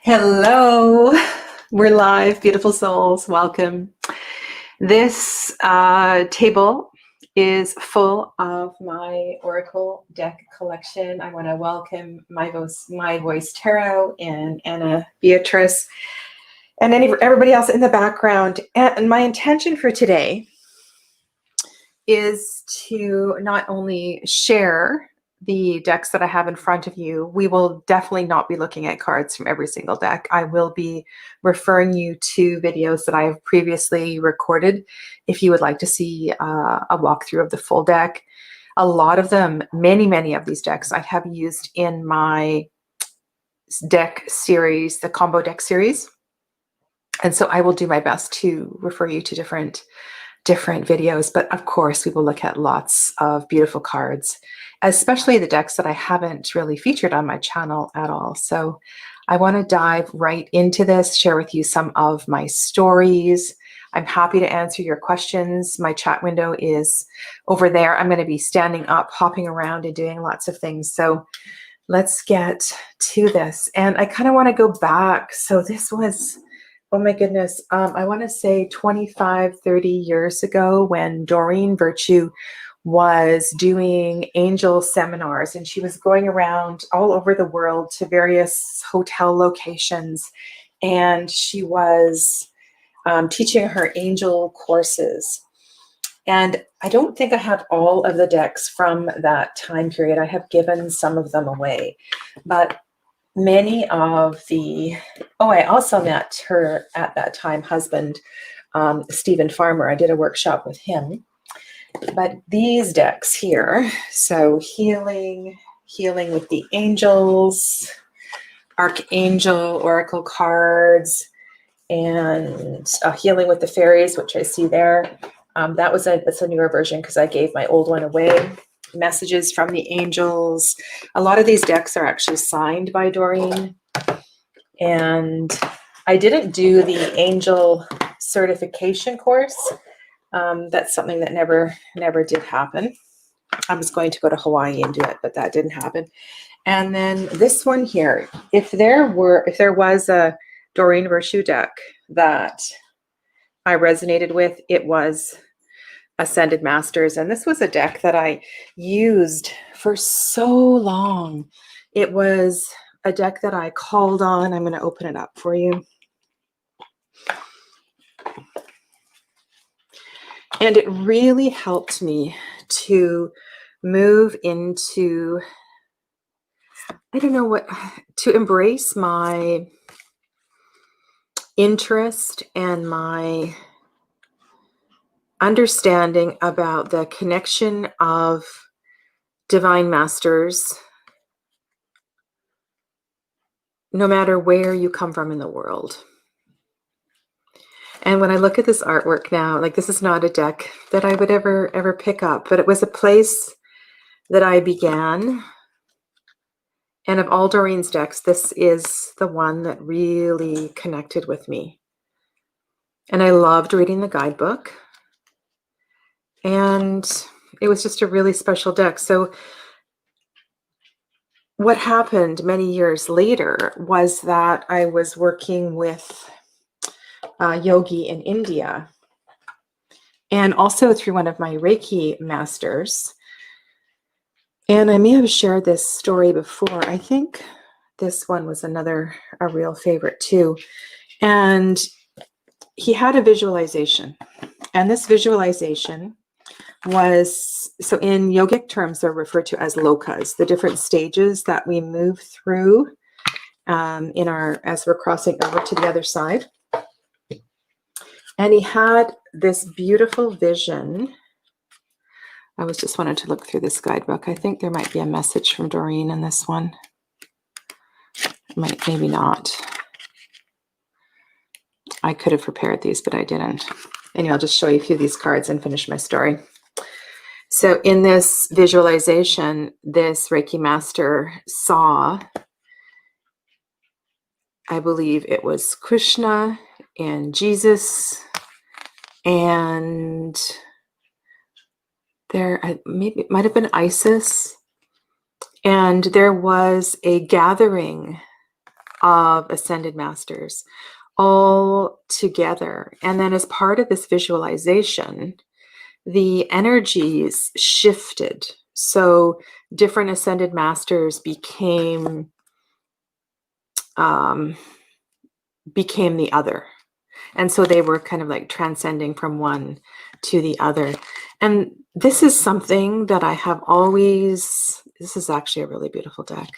Hello, we're live, beautiful souls. Welcome. This table is full of my Oracle deck collection. I want to welcome My Voice Tarot and Anna Beatrice and everybody else in the background. And my intention for today is to not only share the decks that I have in front of you. We will definitely not be looking at cards from every single deck. I will be referring you to videos that I have previously recorded if you would like to see a walkthrough of the full deck. A lot of them, many of these decks I have used in my deck series, the combo deck series. And so I will do my best to refer you to different videos, but of course we will look at lots of beautiful cards, especially the decks that I haven't really featured on my channel at all. So I want to dive right into this, share with you some of my stories. I'm happy to answer your questions. My chat window is over there. I'm going to be standing up, hopping around and doing lots of things. So let's get to this. And I kind of want to go back. So this was, oh my goodness, I want to say 25, 30 years ago when Doreen Virtue was doing angel seminars, and she was going around all over the world to various hotel locations, and she was teaching her angel courses. And I don't think I have all of the decks from that time period. I have given some of them away, but many of the, I also met her at that time husband, Stephen Farmer. I did a workshop with him. But these decks here, so healing with the angels, Archangel, Oracle cards, and healing with the fairies, which I see there. That's a newer version because I gave my old one away. Messages from the angels. A lot of these decks are actually signed by Doreen. And I didn't do the angel certification course. That's something that never did happen. I was going to go to Hawaii and do it, but that didn't happen. And then this one here, if there was a Doreen Virtue deck that I resonated with, it was Ascended Masters. And this was a deck that I used for so long. It was a deck that I called on. I'm going to open it up for you. And it really helped me to move into, to embrace my interest and my understanding about the connection of divine masters, no matter where you come from in the world. And when I look at this artwork now, like, this is not a deck that I would ever pick up, but it was a place that I began. And of all Doreen's decks, this is the one that really connected with me. And I loved reading the guidebook. And it was just a really special deck. So what happened many years later was that I was working with a yogi in India, and also through one of my Reiki masters. And I may have shared this story before. I think this one was a real favorite too. And he had a visualization. And this visualization was, so in yogic terms, they're referred to as lokas, the different stages that we move through as we're crossing over to the other side. And he had this beautiful vision. I was just wanted to look through this guidebook. I think there might be a message from Doreen in this one. Maybe not. I could have prepared these, but I didn't. Anyway, I'll just show you a few of these cards and finish my story. So in this visualization, this Reiki master saw, I believe it was Krishna and Jesus, and there maybe it might have been Isis, And there was a gathering of ascended masters all together. And then as part of this visualization, the energies shifted. So different ascended masters became the other. And so they were kind of like transcending from one to the other. And this is something that I have always, this is actually a really beautiful deck,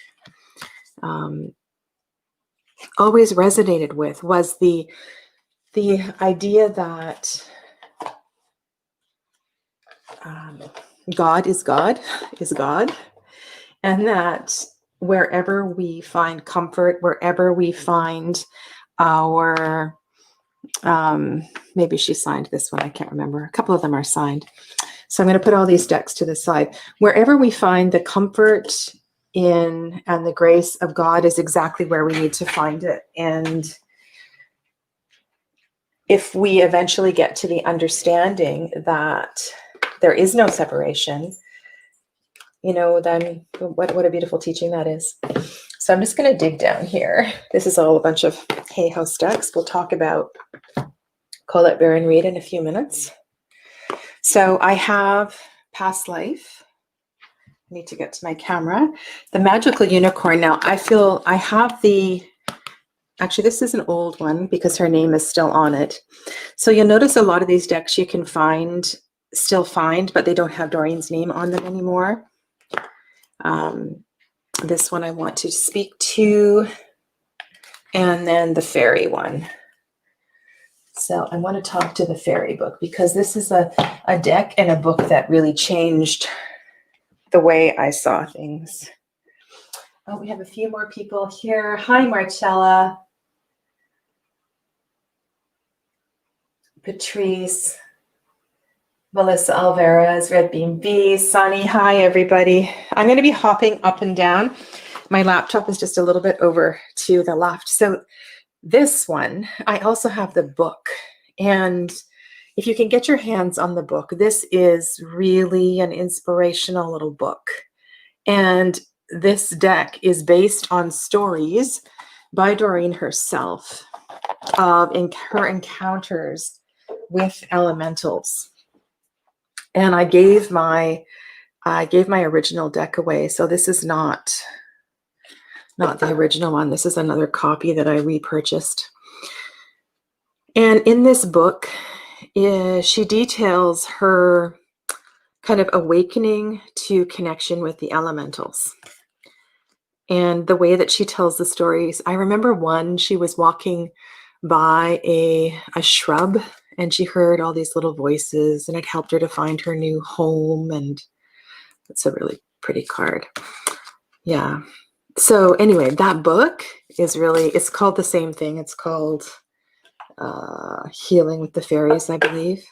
always resonated with, was the idea that God is God, and that wherever we find comfort, wherever we find our, maybe she signed this one, I can't remember. A couple of them are signed. So I'm going to put all these decks to the side. Wherever we find the comfort in and the grace of God is exactly where we need to find it. And if we eventually get to the understanding that there is no separation, you know, then what a beautiful teaching that is. So I'm just going to dig down here. This is all a bunch of Hay House decks. We'll talk about Colette Baron-Reid in a few minutes. So I have Past Life. I need to get to my camera. The Magical Unicorn. Now I feel I have the, actually this is an old one because her name is still on it. So you'll notice a lot of these decks you can still find, but they don't have Doreen's name on them anymore. This one I want to speak to, and then the fairy one. So I want to talk to the fairy book because this is a deck and a book that really changed the way I saw things. Oh, we have a few more people here. Hi, Marcella. Patrice. Melissa Alvarez, Red Beam B, Sunny. Hi, everybody. I'm going to be hopping up and down. My laptop is just a little bit over to the left. So this one, I also have the book. And if you can get your hands on the book, this is really an inspirational little book. And this deck is based on stories by Doreen herself of her encounters with elementals. And I gave my original deck away. So this is not the original one. This is another copy that I repurchased. And in this book, she details her kind of awakening to connection with the elementals. And the way that she tells the stories, I remember one, she was walking by a shrub and she heard all these little voices and it helped her to find her new home. And it's a really pretty card. Yeah. So anyway, that book is really, it's called the same thing. It's called Healing with the Fairies, I believe.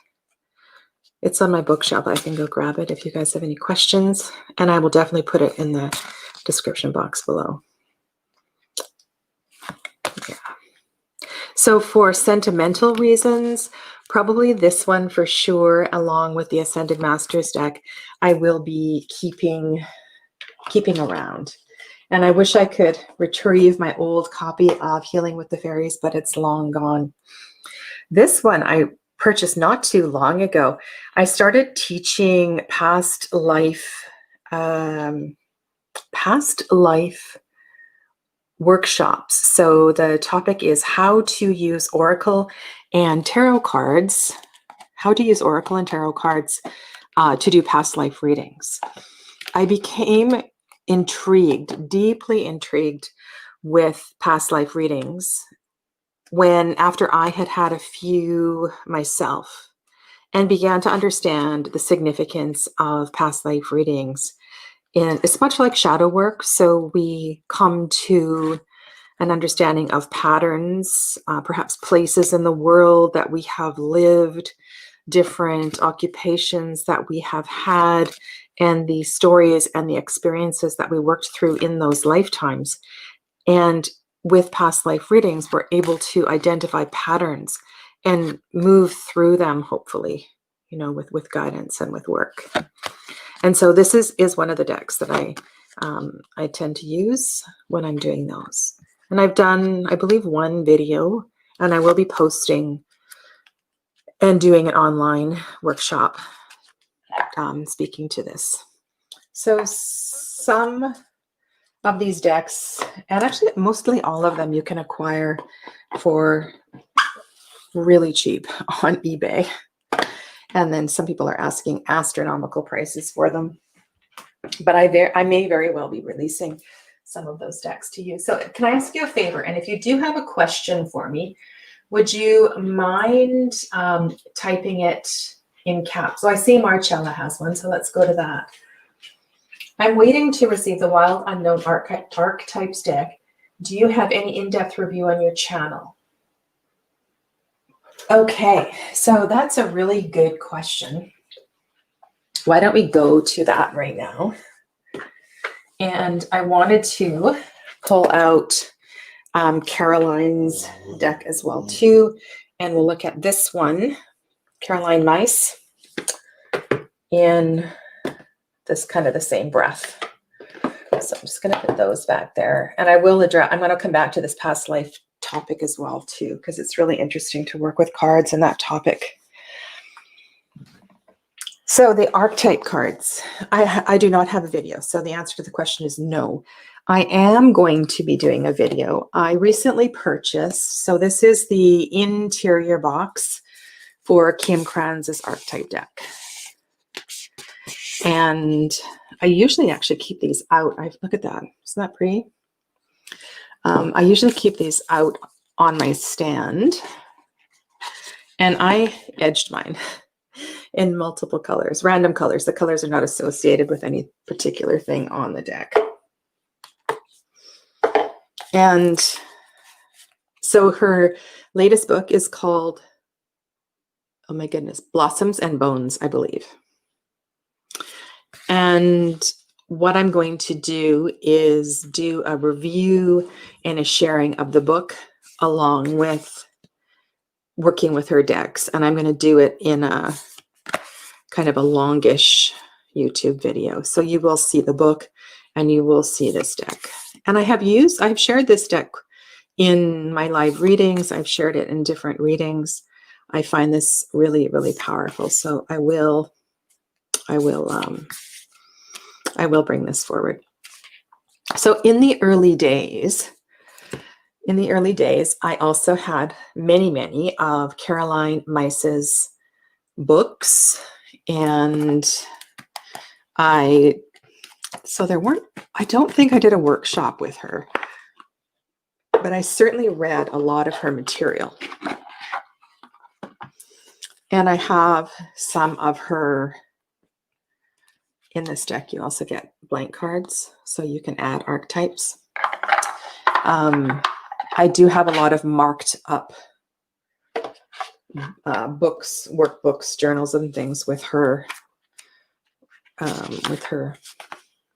It's on my bookshelf. I can go grab it if you guys have any questions. And I will definitely put it in the description box below. Yeah. So for sentimental reasons, probably this one for sure, along with the Ascended Masters deck, I will be keeping around. And I wish I could retrieve my old copy of Healing with the Fairies, but it's long gone. This one I purchased not too long ago. I started teaching past life workshops. So the topic is how to use Oracle and Tarot cards, to do past life readings. I became deeply intrigued with past life readings after I had had a few myself and began to understand the significance of past life readings. And it's much like shadow work. So we come to an understanding of patterns, perhaps places in the world that we have lived, different occupations that we have had, and the stories and the experiences that we worked through in those lifetimes. And with past life readings, we're able to identify patterns and move through them, hopefully, with guidance and with work. And so this is one of the decks that I tend to use when I'm doing those. And I've done, I believe, one video, and I will be posting and doing an online workshop speaking to this. So some of these decks, and actually mostly all of them, you can acquire for really cheap on eBay. And then some people are asking astronomical prices for them. But I may very well be releasing some of those decks to you. So can I ask you a favor? And if you do have a question for me, would you mind typing it in caps? So I see Marcella has one, so let's go to that. I'm waiting to receive the Wild Unknown Archetypes deck. Do you have any in-depth review on your channel? Okay, so that's a really good question. Why don't we go to that right now? And I wanted to pull out Caroline's deck as well too. And we'll look at this one, Caroline Mice, in this kind of the same breath. So I'm just going to put those back there. And I will address, I'm going to come back to this past life topic as well too, because it's really interesting to work with cards and that topic. So the archetype cards, I do not have a video. So the answer to the question is no. I am going to be doing a video. I recently purchased, so this is the interior box for Kim Kranz's archetype deck. And I usually actually keep these out. Look at that. Isn't that pretty? I usually keep these out on my stand. And I edged mine in multiple colors, random colors. The colors are not associated with any particular thing on the deck. And so her latest book is called, oh my goodness, Blossoms and Bones, I believe. And what I'm going to do is do a review and a sharing of the book along with working with her decks. And I'm going to do it in a kind of a longish YouTube video. So you will see the book and you will see this deck. And I've shared this deck in my live readings. I've shared it in different readings. I find this really, really powerful. So I will bring this forward. So in the early days, I also had many of Caroline Mice's books. And I don't think I did a workshop with her, but I certainly read a lot of her material. And I have some of her, in this deck, you also get blank cards, so you can add archetypes. I do have a lot of marked up books, workbooks, journals, and things with her,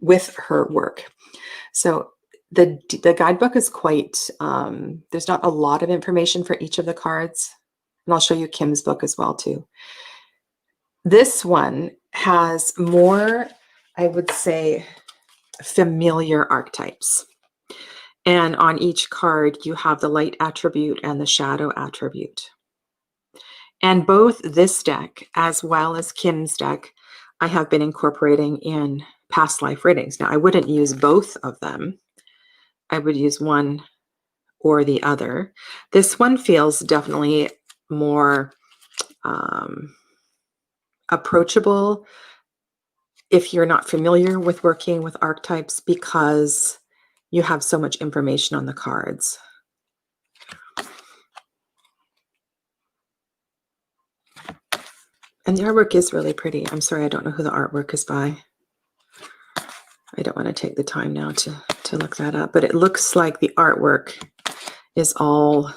with her work. So the guidebook is quite, there's not a lot of information for each of the cards. And I'll show you Kim's book as well too. This one has more, I would say, familiar archetypes. And on each card, you have the light attribute and the shadow attribute. And both this deck, as well as Kim's deck, I have been incorporating in past life readings. Now, I wouldn't use both of them. I would use one or the other. This one feels definitely more approachable if you're not familiar with working with archetypes, because you have so much information on the cards. And the artwork is really pretty. I'm sorry, I don't know who the artwork is by. I don't want to take the time now to look that up, but it looks like the artwork is all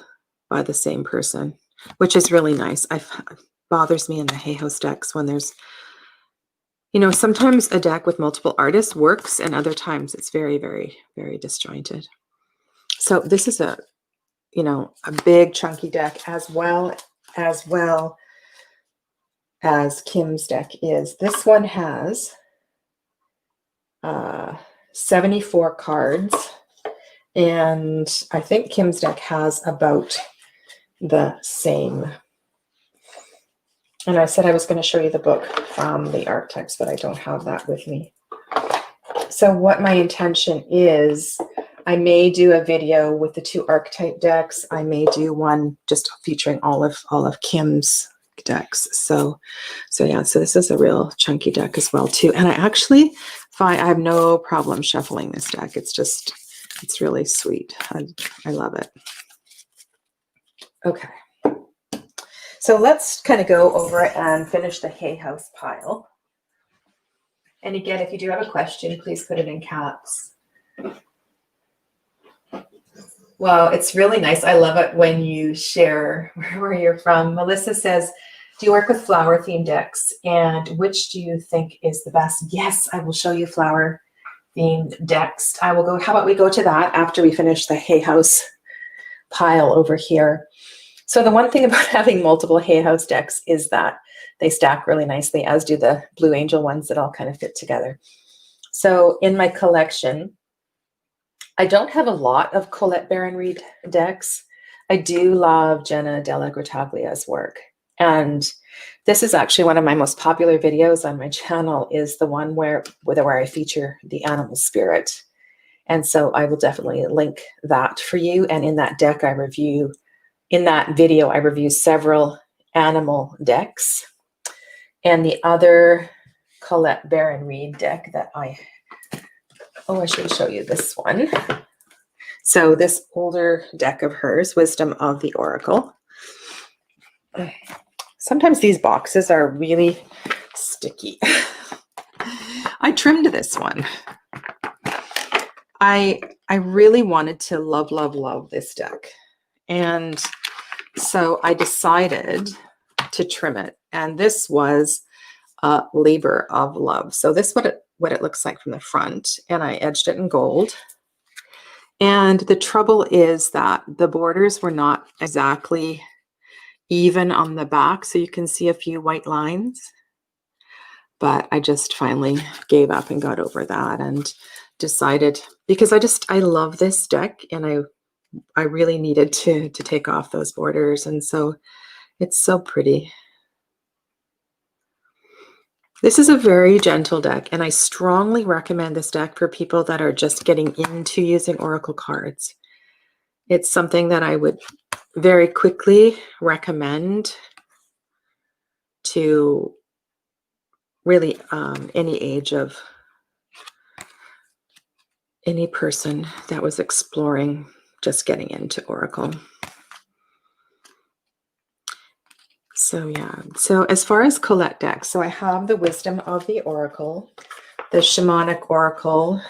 by the same person, which is really nice. It bothers me in the Hay House decks when there's, you know, sometimes a deck with multiple artists works and other times it's very, very, very disjointed. So this is a, you know, a big chunky deck as well as Kim's deck is. This one has 74 cards. And I think Kim's deck has about the same. And I said I was going to show you the book from the Archetypes, but I don't have that with me. So what my intention is, I may do a video with the 2 archetype decks. I may do one just featuring all of Kim's decks. So yeah, so this is a real chunky deck as well too. And I actually find I have no problem shuffling this deck. It's really sweet. I love it. Okay. So let's kind of go over and finish the Hay House pile. And again, if you do have a question, please put it in caps. Wow, it's really nice. I love it when you share where you're from. Melissa says, do you work with flower themed decks? And which do you think is the best? Yes, I will show you flower themed decks. I will go, how about we go to that after we finish the Hay House pile over here. So the one thing about having multiple Hay House decks is that they stack really nicely, as do the Blue Angel ones that all kind of fit together. So in my collection, I don't have a lot of Colette Baron-Reid decks. I do love Jenna Della Grottaglia's work. And this is actually one of my most popular videos on my channel, is the one where I feature the animal spirit. And so I will definitely link that for you. And in that deck in that video, I review several animal decks. And the other Colette Baron-Reid deck that I should show you this one. So this older deck of hers, Wisdom of the Oracle. Sometimes these boxes are really sticky. I trimmed this one. I really wanted to love this deck. And so I decided to trim it. And this was a labor of love. So this is what it looks like from the front. And I edged it in gold. And the trouble is that the borders were not exactly even on the back. So you can see a few white lines. But I just finally gave up and got over that and decided, because I love this deck, and I really needed to take off those borders. And so it's so pretty. This is a very gentle deck, and I strongly recommend this deck for people that are just getting into using oracle cards. It's something that I would very quickly recommend to really any age of any person that was exploring just getting into oracle. So yeah, so as far as Colette decks, so I have the Wisdom of the Oracle, the Shamanic Oracle,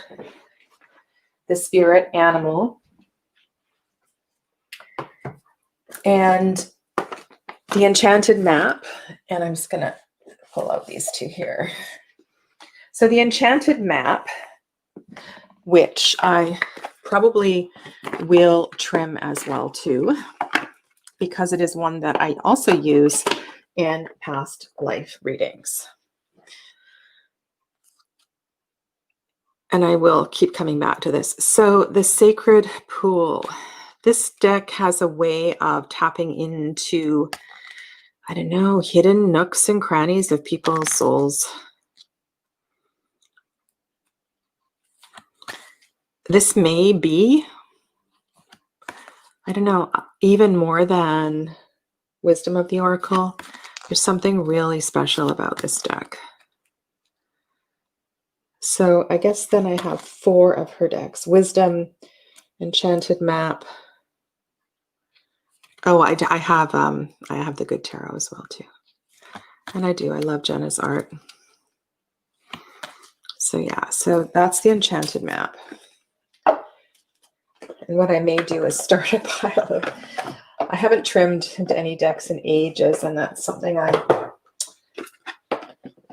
the Spirit Animal, and the Enchanted Map. And I'm just gonna pull out these two here. So the Enchanted Map, which I probably will trim as well too, because it is one that I also use in past life readings. And I will keep coming back to this. So the Sacred Pool. This deck has a way of tapping into, I don't know, hidden nooks and crannies of people's souls. This may be, I don't know, even more than Wisdom of the Oracle. There's something really special about this deck. So I guess then I have 4 of her decks. Wisdom, Enchanted Map. Oh, I have the Good Tarot as well too. And I love Jenna's art. So yeah, so that's the Enchanted Map. And what I may do is start a pile of, I haven't trimmed into any decks in ages, and that's something I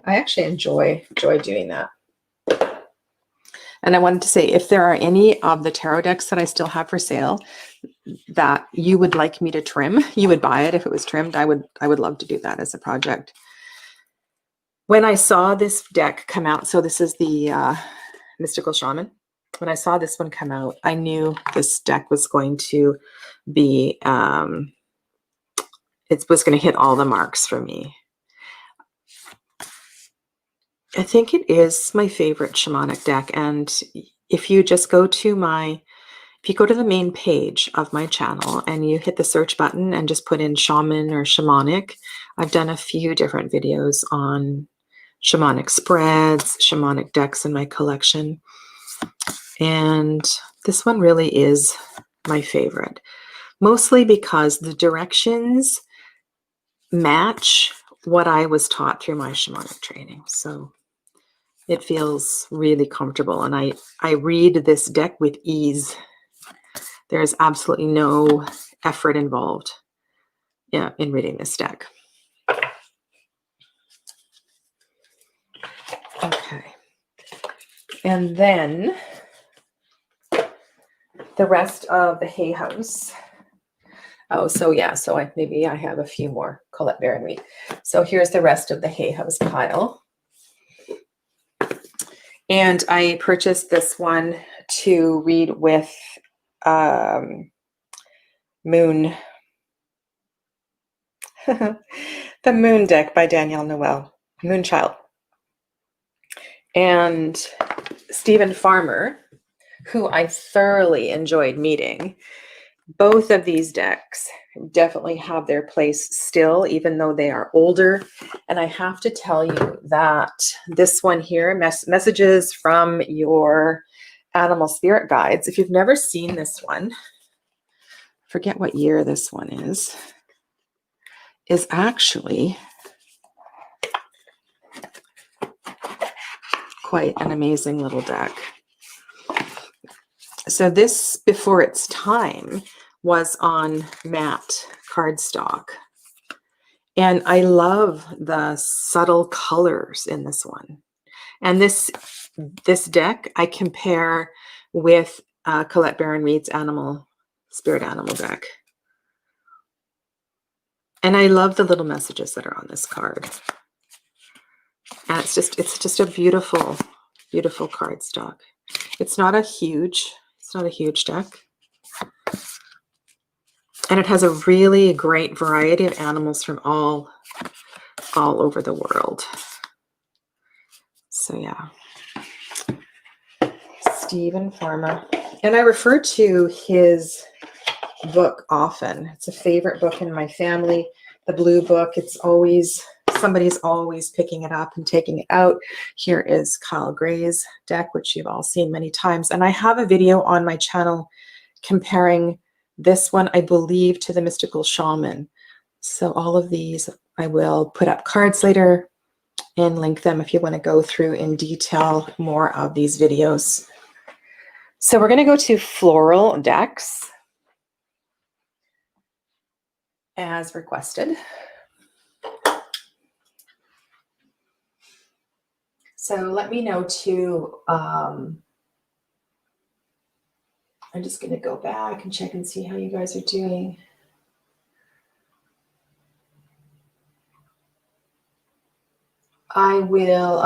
actually enjoy doing that. And I wanted to say, if there are any of the tarot decks that I still have for sale that you would like me to trim, you would buy it if it was trimmed. I would love to do that as a project. When I saw this deck come out, so this is the Mystical Shaman. when I saw this one come out, I knew this deck was going to be, it was going to hit all the marks for me. I think it is my favorite shamanic deck. And if you just go to if you go to the main page of my channel and you hit the search button and just put in shaman or shamanic, I've done a few different videos on shamanic spreads, shamanic decks in my collection. And this one really is my favorite, mostly because the directions match what I was taught through my shamanic training. So it feels really comfortable. And I read this deck with ease. There's absolutely no effort involved in reading this deck. Okay. And then the rest of the Hay House. Oh, so yeah, so maybe I have a few more Colette Baron-Reid. So here's the rest of the Hay House pile. And I purchased this one to read with Moon. The Moon deck by Danielle Noel, Moonchild. And Stephen Farmer, who I thoroughly enjoyed meeting. Both of these decks definitely have their place still, even though they are older. And I have to tell you that this one here, Messages from Your Animal Spirit Guides, if you've never seen this one, forget what year this one is actually quite an amazing little deck. So this, before its time, was on matte cardstock. And I love the subtle colors in this one. And this deck I compare with Colette Baron-Reid's Spirit Animal deck. And I love the little messages that are on this card. And it's just a beautiful, beautiful cardstock. It's not a huge deck. And it has a really great variety of animals from all over the world. So yeah. Stephen Farmer. And I refer to his book often. It's a favorite book in my family. The blue book. Somebody's always picking it up and taking it out. Here is Kyle Gray's deck, which you've all seen many times. And I have a video on my channel comparing this one, I believe, to the Mystical Shaman. So all of these, I will put up cards later and link them if you want to go through in detail more of these videos. So we're going to go to floral decks as requested. So let me know too. I'm just going to go back and check and see how you guys are doing. I will,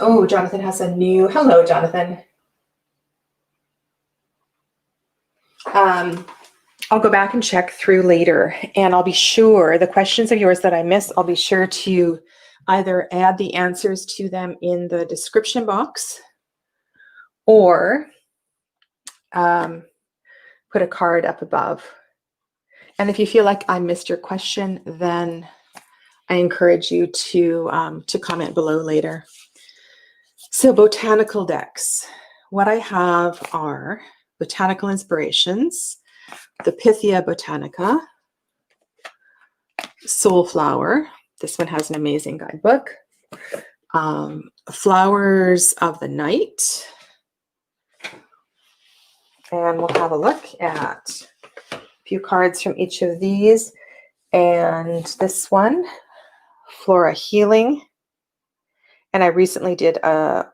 oh, Jonathan has a new, hello, Jonathan. I'll go back and check through later, and I'll be sure the questions of yours that I missed, I'll be sure to either add the answers to them in the description box or put a card up above. And if you feel like I missed your question, then I encourage you to comment below later. So botanical decks. What I have are botanical inspirations, the Pythia Botanica, Soulflower. This one has an amazing guidebook. Flowers of the Night. And we'll have a look at a few cards from each of these. And this one, Flora Healing. And I recently did a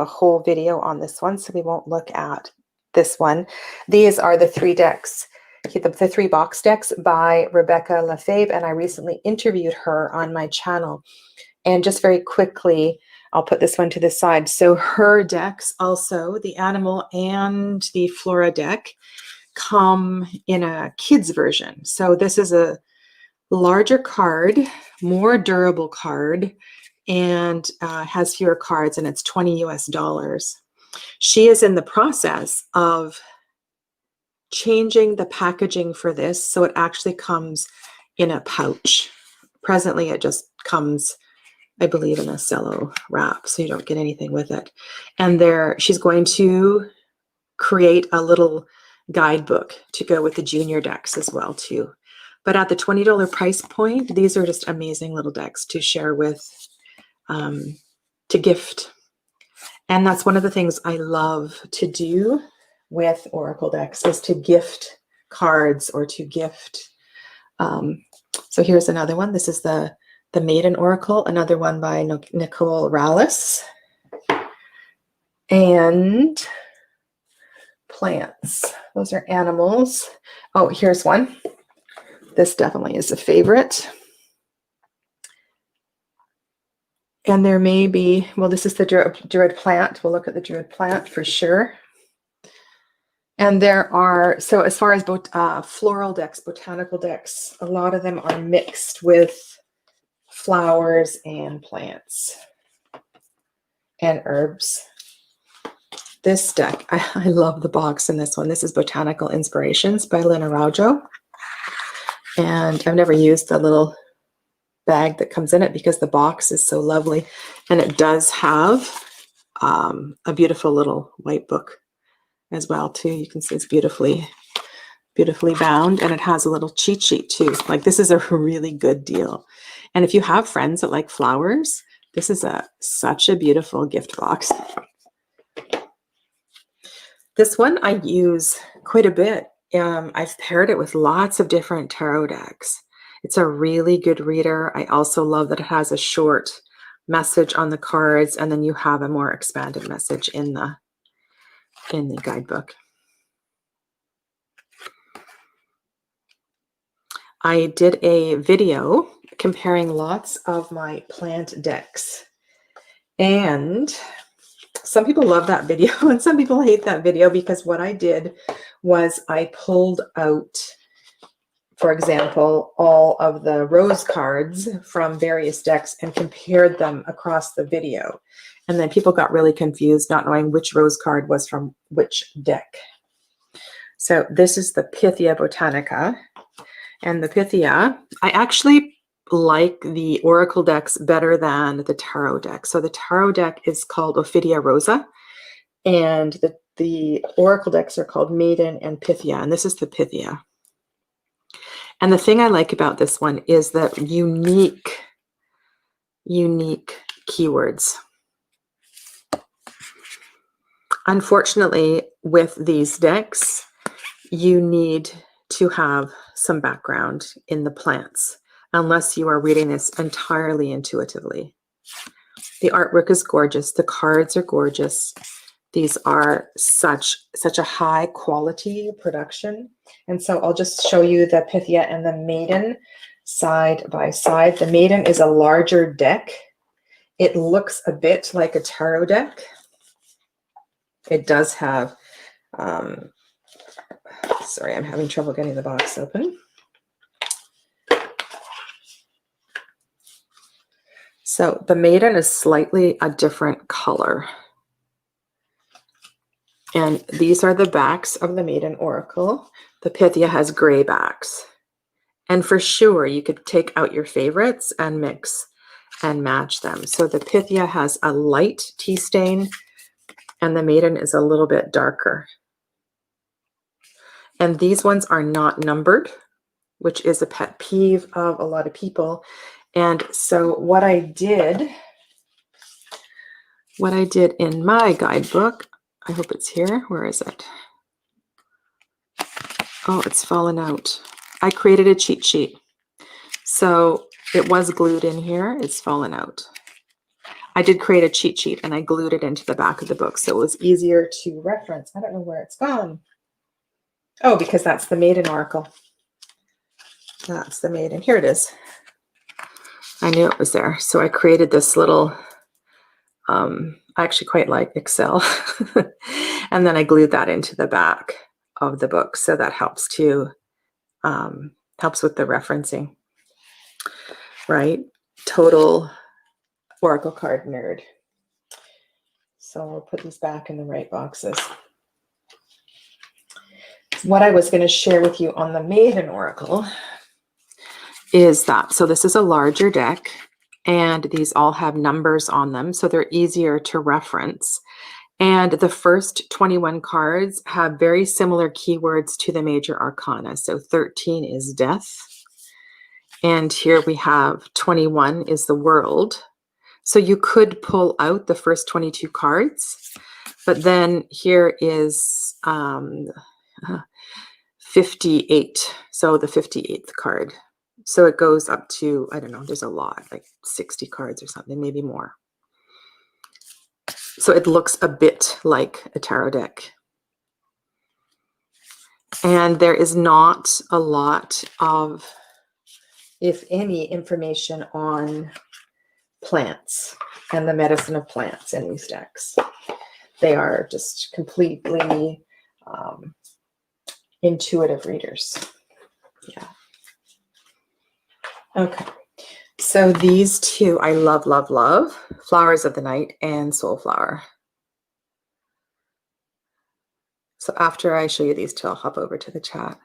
whole video on this one, so we won't look at this one. These are the three decks, the three box decks by Rebecca LeFebvre, and I recently interviewed her on my channel. And just very quickly, I'll put this one to the side. So her decks also, the animal and the flora deck, come in a kid's version. So this is a larger card, more durable card, and has fewer cards, and it's $20 US. She is in the process of changing the packaging for this so it actually comes in a pouch. Presently it just comes, I believe, in a cello wrap, so you don't get anything with it. And she's going to create a little guidebook to go with the junior decks as well too. But at the $20 price point, these are just amazing little decks to share with, to gift. And that's one of the things I love to do with Oracle decks, is to gift cards or to gift. So here's another one. This is the Maiden Oracle, another one by Nicole Rallis. And plants. Those are animals. Oh, here's one. This definitely is a favorite. And there may be, well, this is the Druid plant. We'll look at the Druid plant for sure. And there are, so as far as floral decks, botanical decks, a lot of them are mixed with flowers and plants and herbs. This deck, I love the box in this one. This is Botanical Inspirations by Lynn Araujo. And I've never used the little bag that comes in it because the box is so lovely. And it does have a beautiful little white book as well too. You can see it's beautifully bound, and it has a little cheat sheet too. Like, this is a really good deal. And if you have friends that like flowers, this is such a beautiful gift box. This one I use quite a bit. I've paired it with lots of different tarot decks. It's a really good reader. I also love that it has a short message on the cards, and then you have a more expanded message in the guidebook. I did a video comparing lots of my plant decks, and some people love that video and some people hate that video, because what I did was I pulled out, for example, all of the rose cards from various decks and compared them across the video. And then people got really confused, not knowing which rose card was from which deck. So this is the Pythia Botanica. And the Pythia, I actually like the Oracle decks better than the Tarot deck. So the Tarot deck is called Ophidia Rosa, and the Oracle decks are called Maiden and Pythia, and this is the Pythia. And the thing I like about this one is that unique keywords. Unfortunately, with these decks, you need to have some background in the plants, unless you are reading this entirely intuitively. The artwork is gorgeous. The cards are gorgeous. These are such a high quality production. And so I'll just show you the Pythia and the Maiden side by side. The Maiden is a larger deck. It looks a bit like a tarot deck. It does have, sorry, I'm having trouble getting the box open. So the Maiden is slightly a different color. And these are the backs of the Maiden Oracle. The Pythia has gray backs. And for sure, you could take out your favorites and mix and match them. So the Pythia has a light tea stain, and the Maiden is a little bit darker. And these ones are not numbered, which is a pet peeve of a lot of people. And so what I did in my guidebook, I hope it's here. Where is it? Oh, it's fallen out. I created a cheat sheet. So it was glued in here. It's fallen out. I did create a cheat sheet and I glued it into the back of the book, so it was easier to reference. I don't know where it's gone. Oh, because that's the Maiden Oracle. That's the Maiden. Here it is. I knew it was there. So I created this little I actually quite like Excel. And then I glued that into the back of the book. So that helps to, helps with the referencing, right? Total Oracle card nerd. So I'll put these back in the right boxes. What I was going to share with you on the Maven Oracle is that, so this is a larger deck, and these all have numbers on them, so they're easier to reference. And the first 21 cards have very similar keywords to the major arcana. So 13 is death. And here we have 21 is the world. So you could pull out the first 22 cards, but then here is 58. So the 58th card. So it goes up to, I don't know, there's a lot, like 60 cards or something, maybe more. So it looks a bit like a tarot deck. And there is not a lot of, if any, information on plants and the medicine of plants in these decks. They are just completely intuitive readers. Yeah. Okay. So these two, I love, love, love. Flowers of the Night and Soulflower. So after I show you these two, I'll hop over to the chat.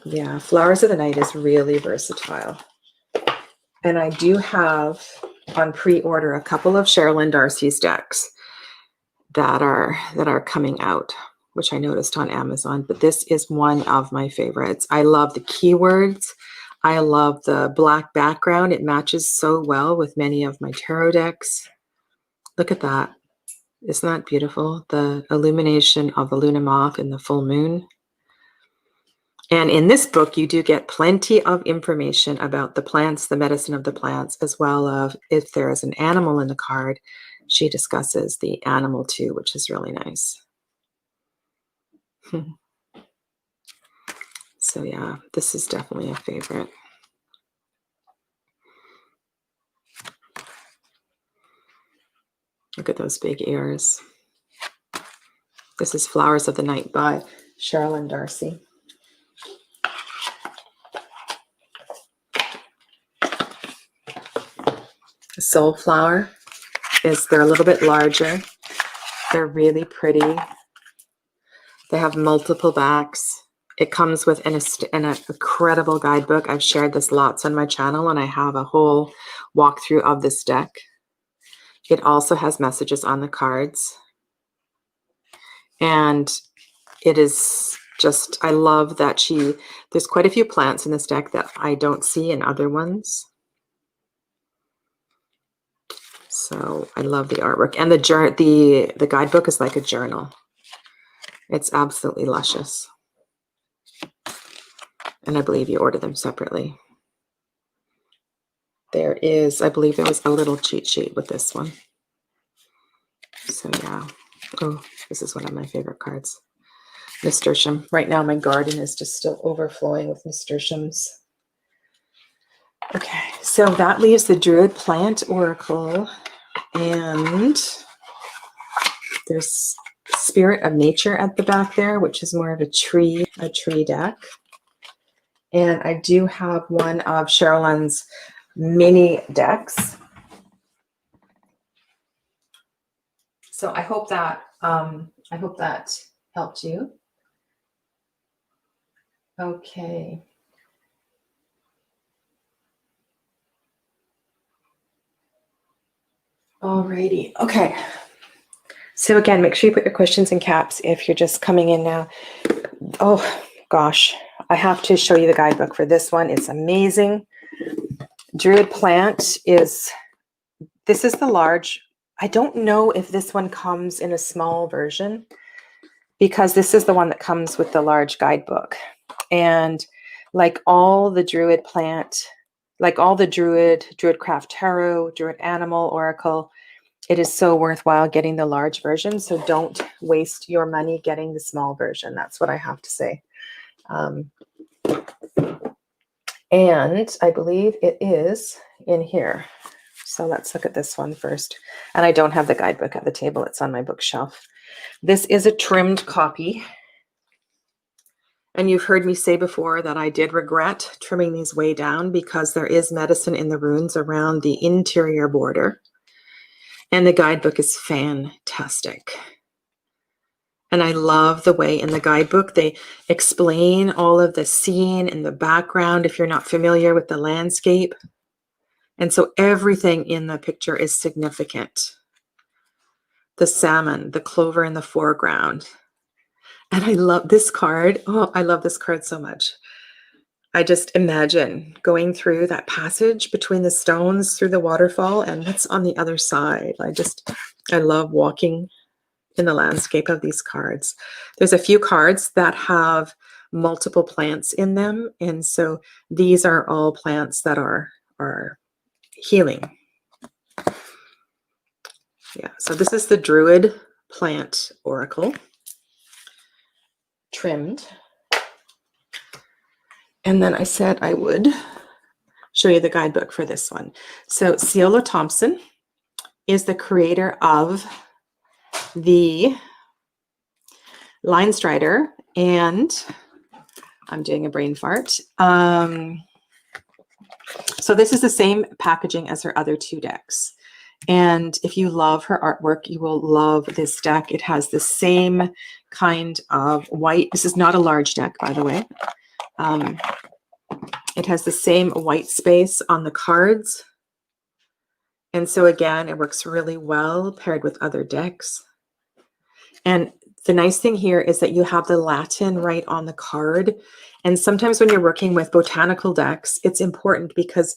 Yeah, Flowers of the Night is really versatile. And I do have on pre-order a couple of Sherilyn Darcy's decks that are coming out, which I noticed on Amazon, but this is one of my favorites. I love the keywords. I love the black background. It matches so well with many of my tarot decks. Look at that. Isn't that beautiful? The illumination of the Luna moth and the full moon. And in this book, you do get plenty of information about the plants, the medicine of the plants, as well as if there is an animal in the card, she discusses the animal too, which is really nice. So yeah, this is definitely a favorite. Look at those big ears. This is Flowers of the Night by Sherilyn Darcy. Soulflower they're a little bit larger. They're really pretty. They have multiple backs. It comes with an incredible guidebook. I've shared this lots on my channel, and I have a whole walkthrough of this deck. It also has messages on the cards. And it is just, I love that there's quite a few plants in this deck that I don't see in other ones. So I love the artwork, and the guidebook is like a journal. It's absolutely luscious. And I believe you order them separately. There is, I believe there was a little cheat sheet with this one. So yeah. Oh, this is one of my favorite cards. Nasturtium. Right now my garden is just still overflowing with nasturtiums. Okay, so that leaves the Druid Plant Oracle, and there's Spirit of Nature at the back there, which is more of a tree deck. And I do have one of Sherilyn's mini decks. So I hope that helped you. Okay. Alrighty. Okay. So again, make sure you put your questions in caps if you're just coming in now. Oh gosh, I have to show you the guidebook for this one. It's amazing. Druid Plant this is the large. I don't know if this one comes in a small version, because this is the one that comes with the large guidebook. And like all the Druid Plant, like all the Druidcraft Tarot, Druid Animal Oracle, it is so worthwhile getting the large version. So don't waste your money getting the small version. That's what I have to say. And I believe it is in here. So let's look at this one first. And I don't have the guidebook at the table. It's on my bookshelf. This is a trimmed copy. And you've heard me say before that I did regret trimming these way down because there is medicine in the runes around the interior border. And the guidebook is fantastic. And I love the way in the guidebook they explain all of the scene in the background if you're not familiar with the landscape. And so everything in the picture is significant. The salmon, the clover in the foreground. And I love this card. Oh, I love this card so much. I just imagine going through that passage between the stones through the waterfall and what's on the other side. I love walking in the landscape of these cards. There's a few cards that have multiple plants in them. And so these are all plants that are healing. Yeah, so this is the Druid Plant Oracle, trimmed. And then I said I would show you the guidebook for this one. So Ciolo Thompson is the creator of the Line Strider, and I'm doing a brain fart. So this is the same packaging as her other two decks. And if you love her artwork, you will love this deck. It has the same kind of white. This is not a large deck, by the way. It has the same white space on the cards. And so again, it works really well paired with other decks. And the nice thing here is that you have the Latin right on the card. And sometimes when you're working with botanical decks, it's important because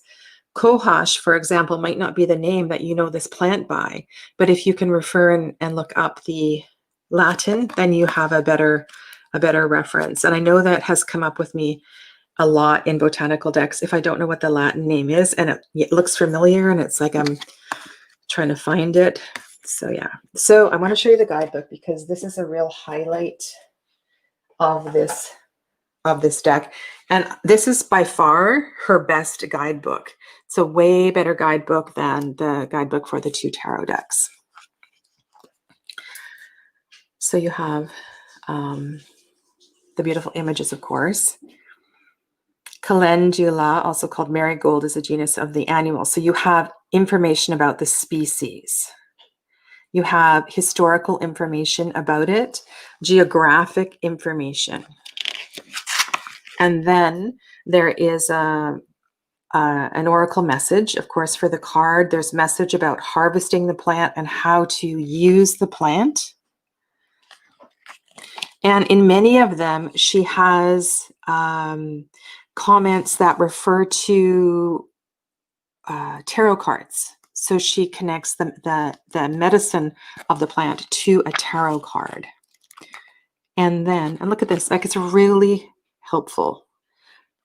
Cohosh, for example, might not be the name that you know this plant by. But if you can refer and look up the Latin, then you have a better reference. And I know that has come up with me a lot in botanical decks if I don't know what the Latin name is and it looks familiar and it's like I'm trying to find it. So yeah, so I want to show you the guidebook because this is a real highlight of this deck. And this is by far her best guidebook. It's a way better guidebook than the guidebook for the two tarot decks. So you have the beautiful images, of course. Calendula, also called marigold, is a genus of the annual. So you have information about the species. You have historical information about it, geographic information. And then there is an oracle message, of course, for the card. There's message about harvesting the plant and how to use the plant. And in many of them, she has comments that refer to tarot cards. So she connects the medicine of the plant to a tarot card. And look at this, like it's really helpful.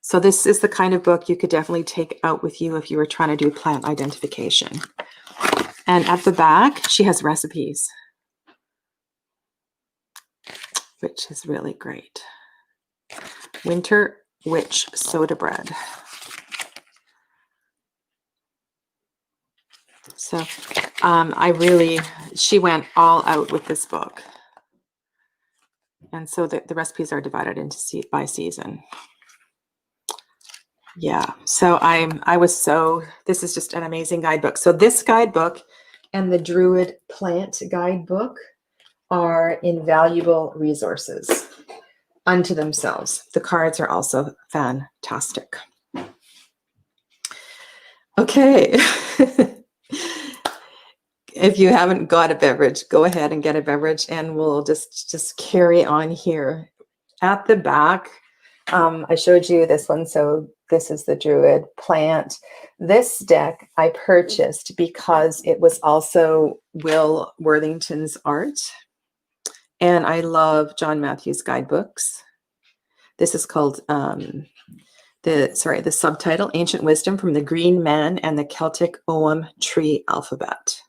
So this is the kind of book you could definitely take out with you if you were trying to do plant identification. And at the back, she has recipes, which is really great. Winter Witch Soda Bread. So she went all out with this book. And so the recipes are divided into by season. Yeah, so this is just an amazing guidebook. So this guidebook and the Druid Plant Guidebook are invaluable resources unto themselves. The cards are also fantastic. Okay. If you haven't got a beverage, go ahead and get a beverage and we'll just carry on here. At the back, I showed you this one. So this is the Druid Plant. This deck I purchased because it was also Will Worthington's art. And I love John Matthews guidebooks. This is called the subtitle, Ancient Wisdom from the Green Man and the Celtic Ogham Tree Alphabet.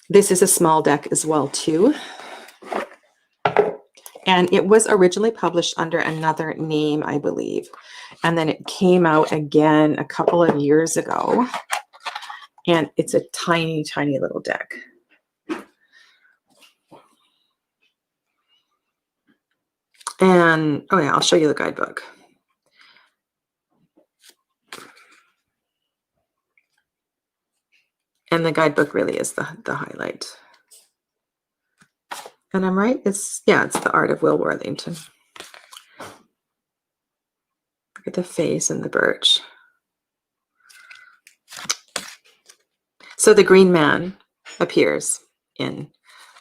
This is a small deck as well, too. And it was originally published under another name, I believe. And then it came out again a couple of years ago. And it's a tiny, tiny little deck. And, oh yeah, I'll show you the guidebook. And the guidebook really is the highlight. And I'm right, it's the Art of Will Worthington. Look at the face and the birch. So the green man appears in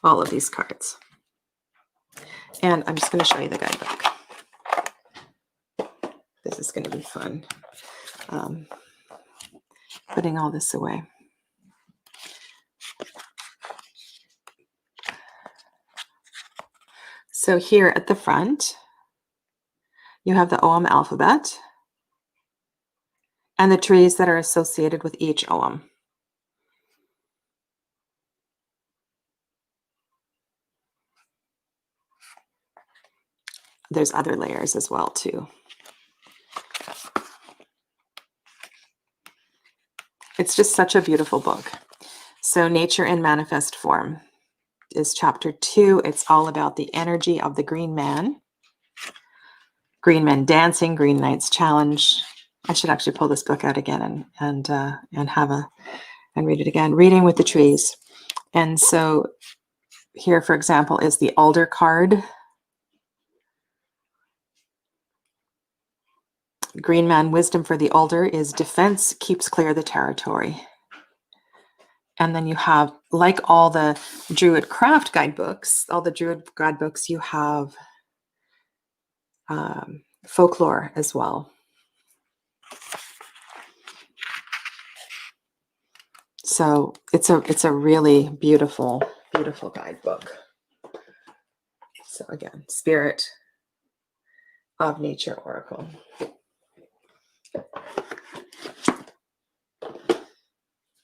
all of these cards. And I'm just going to show you the guidebook. This is going to be fun. Putting all this away. So here at the front, you have the Ogham alphabet and the trees that are associated with each Ogham. There's other layers as well too. It's just such a beautiful book. So Nature in Manifest Form is chapter 2. It's all about the energy of the green man. Green men dancing, Green Knights challenge. I should actually pull this book out again and read it again. Reading with the trees. And so here, for example, is the Alder card. Green man wisdom for the Alder is defense keeps clear the territory. And then you have, like all the Druid craft guidebooks, you have folklore as well. So it's a really beautiful, beautiful guidebook. So again, Spirit of Nature Oracle.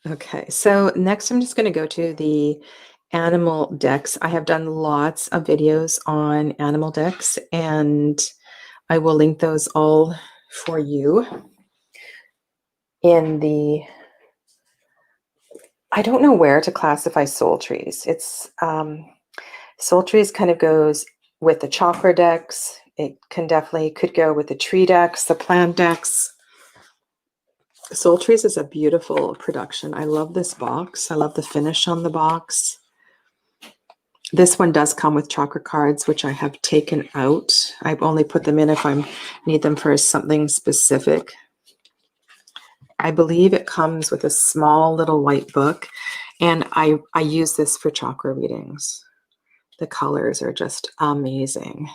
Okay, so next I'm just going to go to the animal decks. I have done lots of videos on animal decks, and I will link those all for you in the, I don't know where to classify soul trees. It's soul trees kind of goes with the chakra decks. It could go with the tree decks, the plant decks. Soul Trees is a beautiful production. I love this box. I love the finish on the box. This one does come with chakra cards, which I have taken out. I've only put them in if I need them for something specific. I believe it comes with a small little white book, and I use this for chakra readings. The colors are just amazing.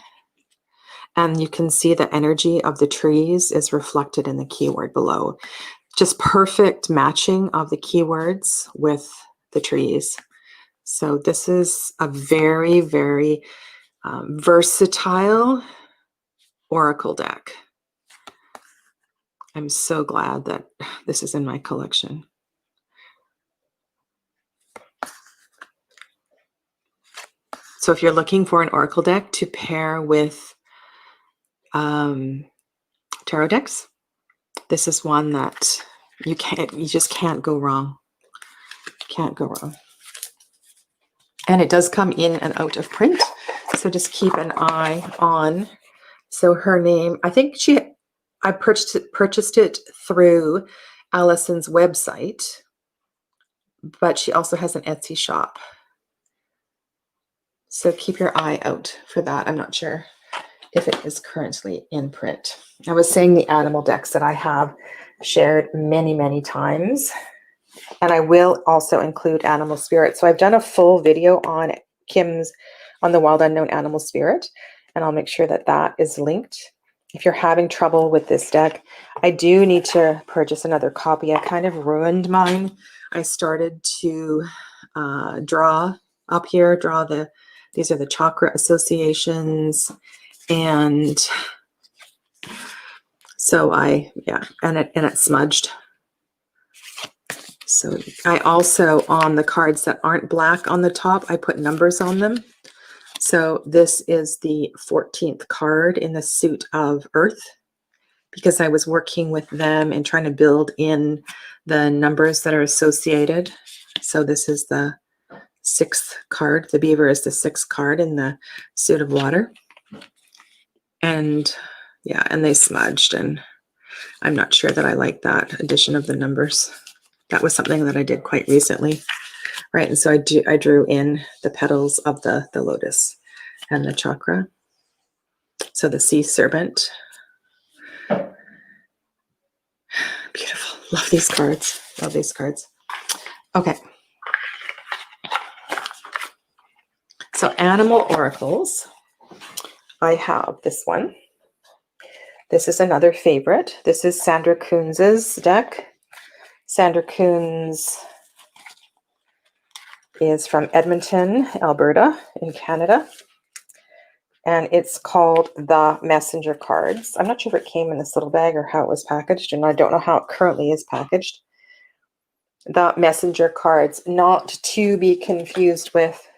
And you can see the energy of the trees is reflected in the keyword below. Just perfect matching of the keywords with the trees. So this is a very, very versatile oracle deck. I'm so glad that this is in my collection. So if you're looking for an oracle deck to pair with tarot decks, this is one that you just can't go wrong. Can't go wrong. And it does come in and out of print, so just keep an eye on. So her name, I think I purchased it through Allison's website, but she also has an Etsy shop. So keep your eye out for that. I'm not sure if it is currently in print. I was saying the animal decks that I have shared many, many times. And I will also include animal spirit. So I've done a full video on the Wild Unknown Animal Spirit, and I'll make sure that that is linked. If you're having trouble with this deck, I do need to purchase another copy. I kind of ruined mine. I started to draw up here, these are the chakra associations. And so and it smudged. So I also, on the cards that aren't black on the top, I put numbers on them. So this is the 14th card in the suit of Earth, because I was working with them and trying to build in the numbers that are associated. So this is the 6th card. The beaver is the 6th card in the suit of water. And yeah, and they smudged, and I'm not sure that I like that addition of the numbers. That was something that I did quite recently, right? And so I drew in the petals of the lotus and the chakra. So the sea serpent. Beautiful. Love these cards. Love these cards. Okay. So animal oracles. I have this one. This is another favorite. This is Sandra Coons's deck. Sandra Coons is from Edmonton, Alberta, in Canada. And it's called the Messenger Cards. I'm not sure if it came in this little bag or how it was packaged, and I don't know how it currently is packaged. The Messenger Cards, not to be confused with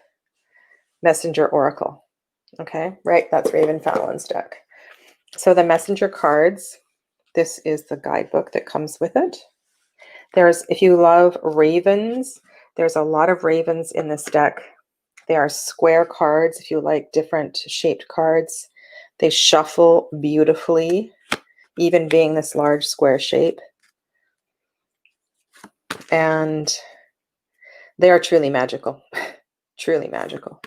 Messenger Oracle. Okay, right? That's Raven Fallon's deck. So the Messenger Cards, this is the guidebook that comes with it. There's, if you love ravens, there's a lot of ravens in this deck. They are square cards if you like different shaped cards. They shuffle beautifully, even being this large square shape. And they are truly magical. Truly magical.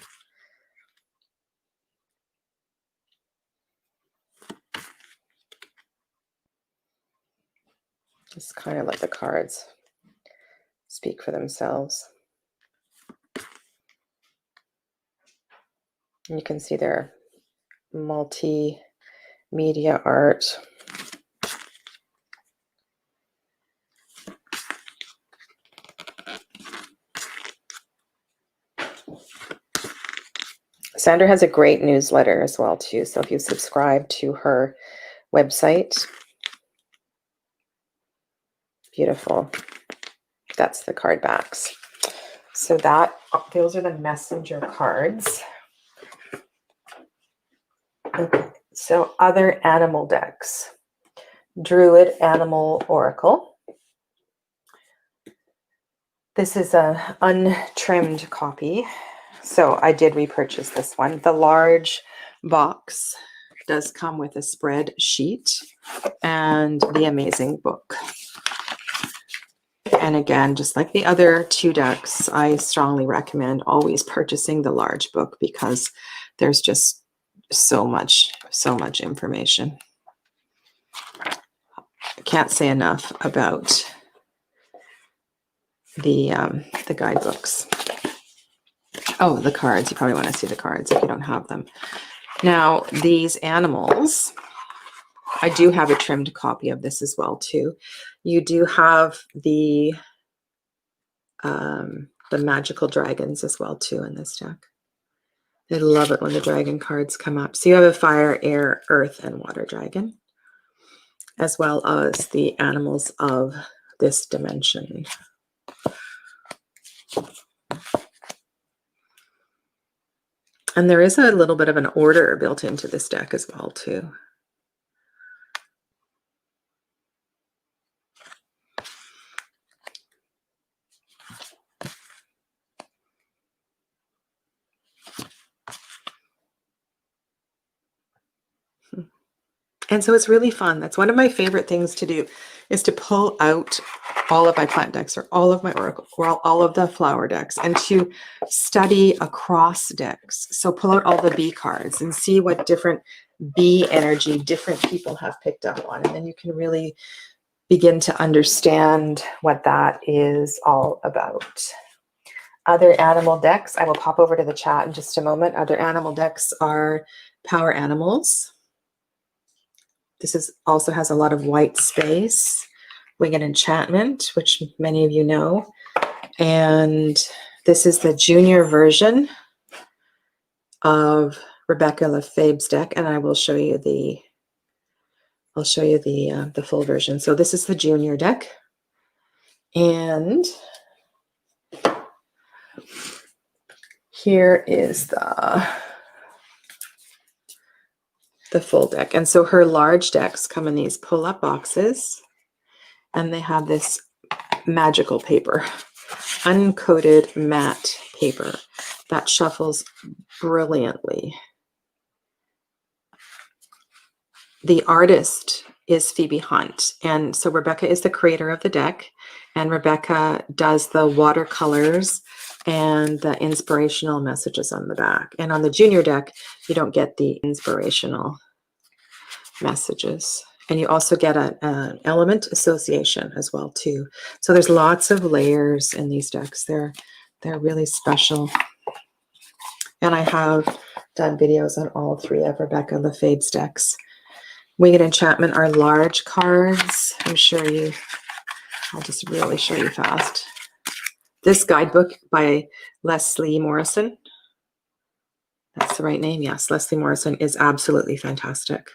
Just kind of let the cards speak for themselves. And you can see their multimedia art. Sandra has a great newsletter as well too. So if you subscribe to her website, beautiful. That's the card backs. So those are the messenger cards. Okay. So other animal decks. Druid Animal Oracle. This is an untrimmed copy. So I did repurchase this one. The large box does come with a spread sheet and the amazing book. And again, just like the other 2 decks, I strongly recommend always purchasing the large book because there's just so much information. I can't say enough about the guidebooks. Oh, the cards. You probably want to see the cards if you don't have them. Now, these animals, I do have a trimmed copy of this as well too. You do have the magical dragons as well too in this deck. I love it when the dragon cards come up. So you have a fire, air, earth, and water dragon, as well as the animals of this dimension. And there is a little bit of an order built into this deck as well too. And so it's really fun. That's one of my favorite things to do, is to pull out all of my plant decks or all of my oracle or all of the flower decks and to study across decks. So pull out all the bee cards and see what different bee energy different people have picked up on. And then you can really begin to understand what that is all about. Other animal decks, I will pop over to the chat in just a moment. Other animal decks are power animals. This also has a lot of white space. We get Enchantment, which many of you know. And this is the junior version of Rebecca LeFebvre's deck, and I will show you the full version. So this is the junior deck. And here is the the full deck. And so her large decks come in these pull-up boxes, and they have this magical paper, uncoated matte paper that shuffles brilliantly. The artist is Phoebe Hunt, and so Rebecca is the creator of the deck, and Rebecca does the watercolors and the inspirational messages on the back. And on the junior deck, you don't get the inspirational messages, and you also get an element association as well too. So there's lots of layers in these decks. They're really special, and I have done videos on all 3 of Rebecca LeFebvre's decks. Winged Enchantment are large cards. I'll just really show you fast. This guidebook by Leslie Morrison, that's the right name, yes, Leslie Morrison, is absolutely fantastic.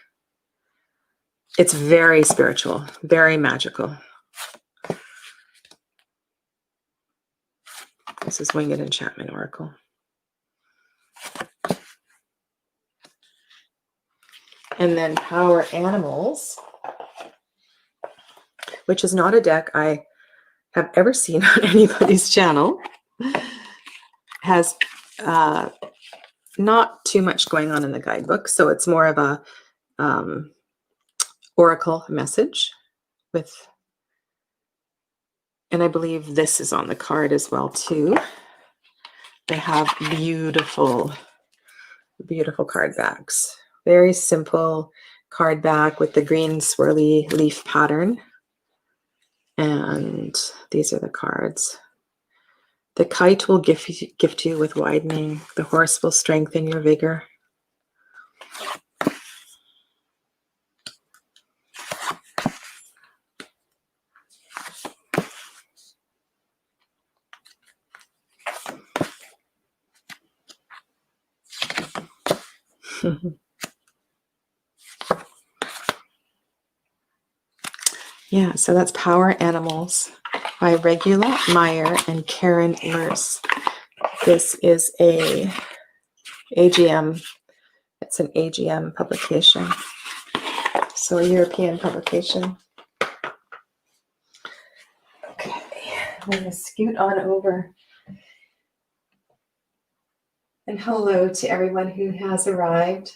It's very spiritual, very magical. This is Winged Enchantment Oracle. And then Power Animals, which is not a deck I have ever seen on anybody's channel, has not too much going on in the guidebook. So it's more of a oracle message with, and I believe this is on the card as well too. They have beautiful, beautiful card backs. Very simple card back with the green swirly leaf pattern. And these are the cards. The kite will gift you with widening. The horse will strengthen your vigor. Yeah, so that's Power Animals by Regula Meyer and Karen Merce. This is a AGM. It's an AGM publication. So a European publication. Okay, I'm going to scoot on over. And hello to everyone who has arrived.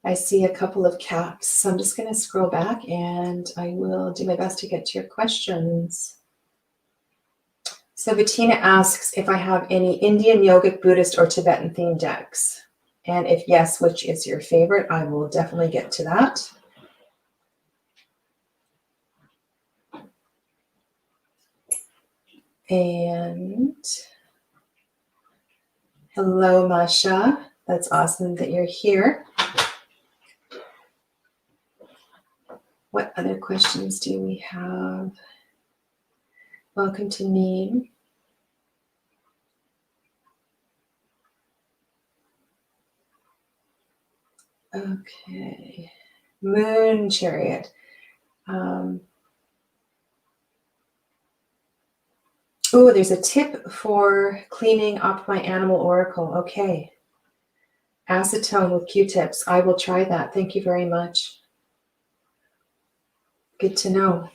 I see a couple of caps, so I'm just going to scroll back and I will do my best to get to your questions. So Bettina asks if I have any Indian, yogic, Buddhist, or Tibetan themed decks. And if yes, which is your favorite? I will definitely get to that. And hello, Masha. That's awesome that you're here. What other questions do we have? Welcome to Neem. Okay. Moon Chariot. Oh, there's a tip for cleaning up my animal oracle. Okay. Acetone with Q-tips. I will try that. Thank you very much. Good to know.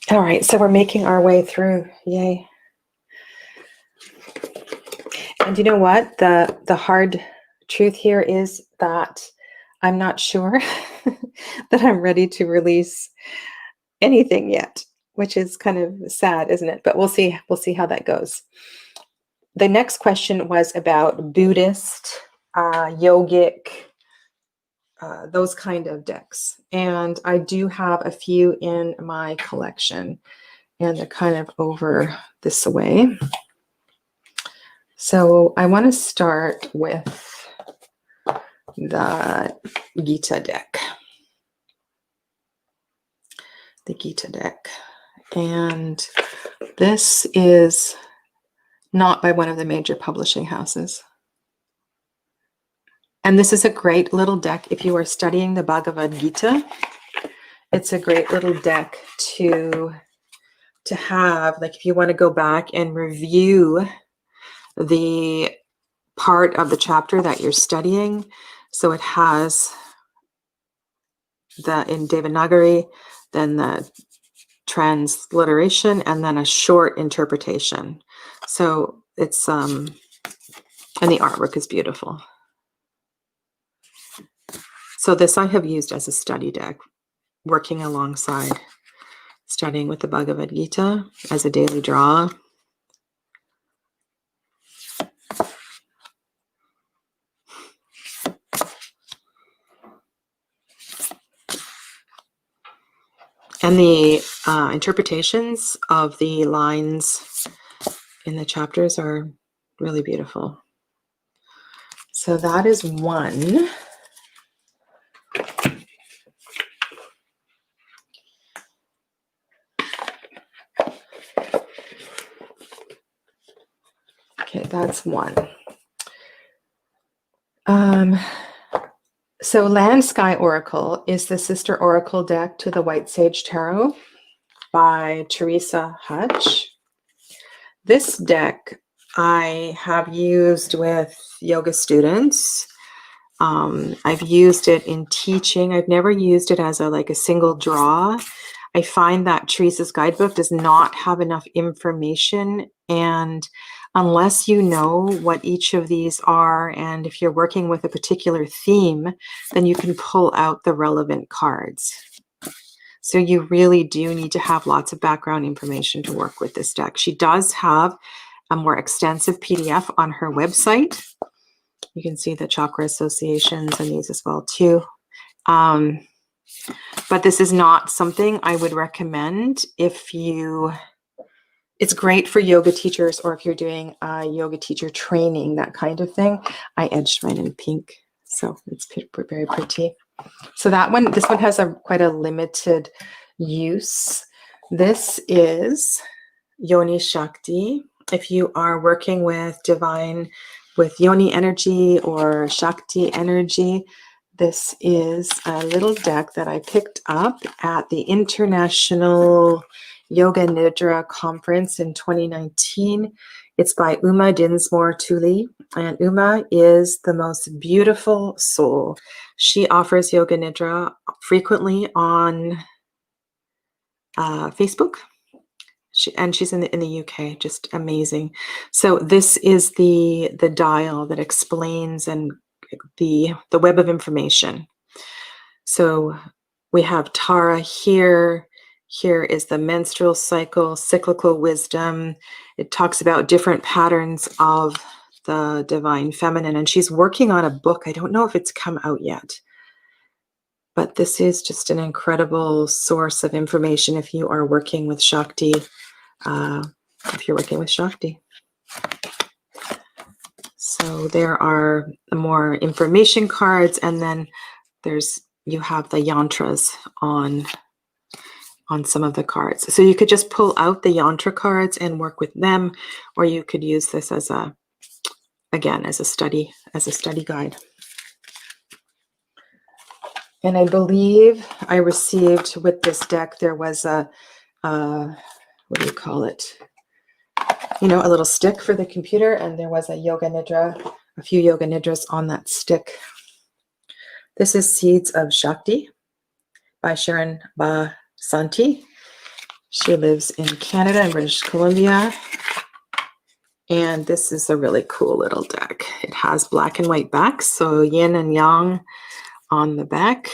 All right, so we're making our way through. Yay. And you know what? The hard truth here is that I'm not sure that I'm ready to release anything yet, which is kind of sad, isn't it? But we'll see. We'll see how that goes. The next question was about Buddhist, yogic, those kind of decks. And I do have a few in my collection, and they're kind of over this way. So I want to start with the Gita deck. The Gita deck. And this is not by one of the major publishing houses. And this is a great little deck if you are studying the Bhagavad Gita. It's a great little deck to have, like if you want to go back and review the part of the chapter that you're studying. So it has the in Devanagari, then the transliteration, and then a short interpretation. So it's and the artwork is beautiful. So this I have used as a study deck, working alongside studying with the Bhagavad Gita as a daily draw. And the interpretations of the lines in the chapters are really beautiful. So that is one. Okay, that's one. So Land Sky Oracle is the sister oracle deck to the White Sage Tarot by Teresa Hutch. This deck I have used with yoga students. I've used it in teaching. I've never used it as a single draw. I find that Teresa's guidebook does not have enough information, and unless you know what each of these are, and if you're working with a particular theme, then you can pull out the relevant cards. So you really do need to have lots of background information to work with this deck. She does have a more extensive PDF on her website. You can see the chakra associations and these as well too. But this is not something I would recommend if you, it's great for yoga teachers or if you're doing a yoga teacher training, that kind of thing. I edged mine in pink, so it's very pretty. So that one, this one has quite a limited use. This is Yoni Shakti. If you are working with divine, with Yoni energy or Shakti energy, this is a little deck that I picked up at the International Yoga Nidra Conference in 2019. It's by Uma Dinsmore Tuli, and Uma is the most beautiful soul. She offers Yoga Nidra frequently on Facebook. She's in the UK, just amazing. So this is the dial that explains and the web of information. So we have Tara here. Here is the menstrual cycle, cyclical wisdom. It talks about different patterns of the divine feminine, and she's working on a book. I don't know if it's come out yet, but this is just an incredible source of information if you are working with Shakti. So there are more information cards, and then you have the yantras on some of the cards. So you could just pull out the yantra cards and work with them, or you could use this as a study guide. And I believe I received with this deck, there was a what do you call it? A little stick for the computer, and there was a yoga nidra, a few yoga nidras on that stick. This is Seeds of Shakti by Sharon Basanti. She lives in Canada and British Columbia. And this is a really cool little deck. It has black and white backs, so yin and yang on the back.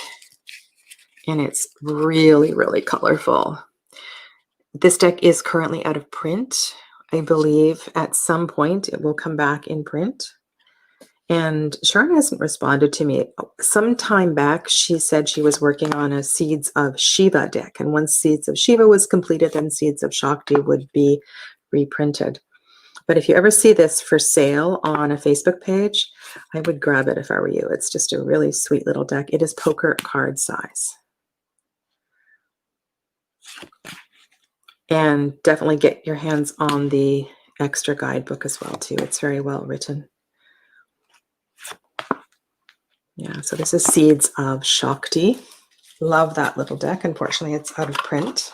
And it's really, really colorful. This deck is currently out of print. I believe at some point it will come back in print. And Sharon hasn't responded to me. Some time back, she said she was working on a Seeds of Shiva deck. And once Seeds of Shiva was completed, then Seeds of Shakti would be reprinted. But if you ever see this for sale on a Facebook page, I would grab it if I were you. It's just a really sweet little deck. It is poker card size. And definitely get your hands on the extra guidebook as well, too. It's very well written. Yeah, so this is Seeds of Shakti. Love that little deck. Unfortunately, it's out of print.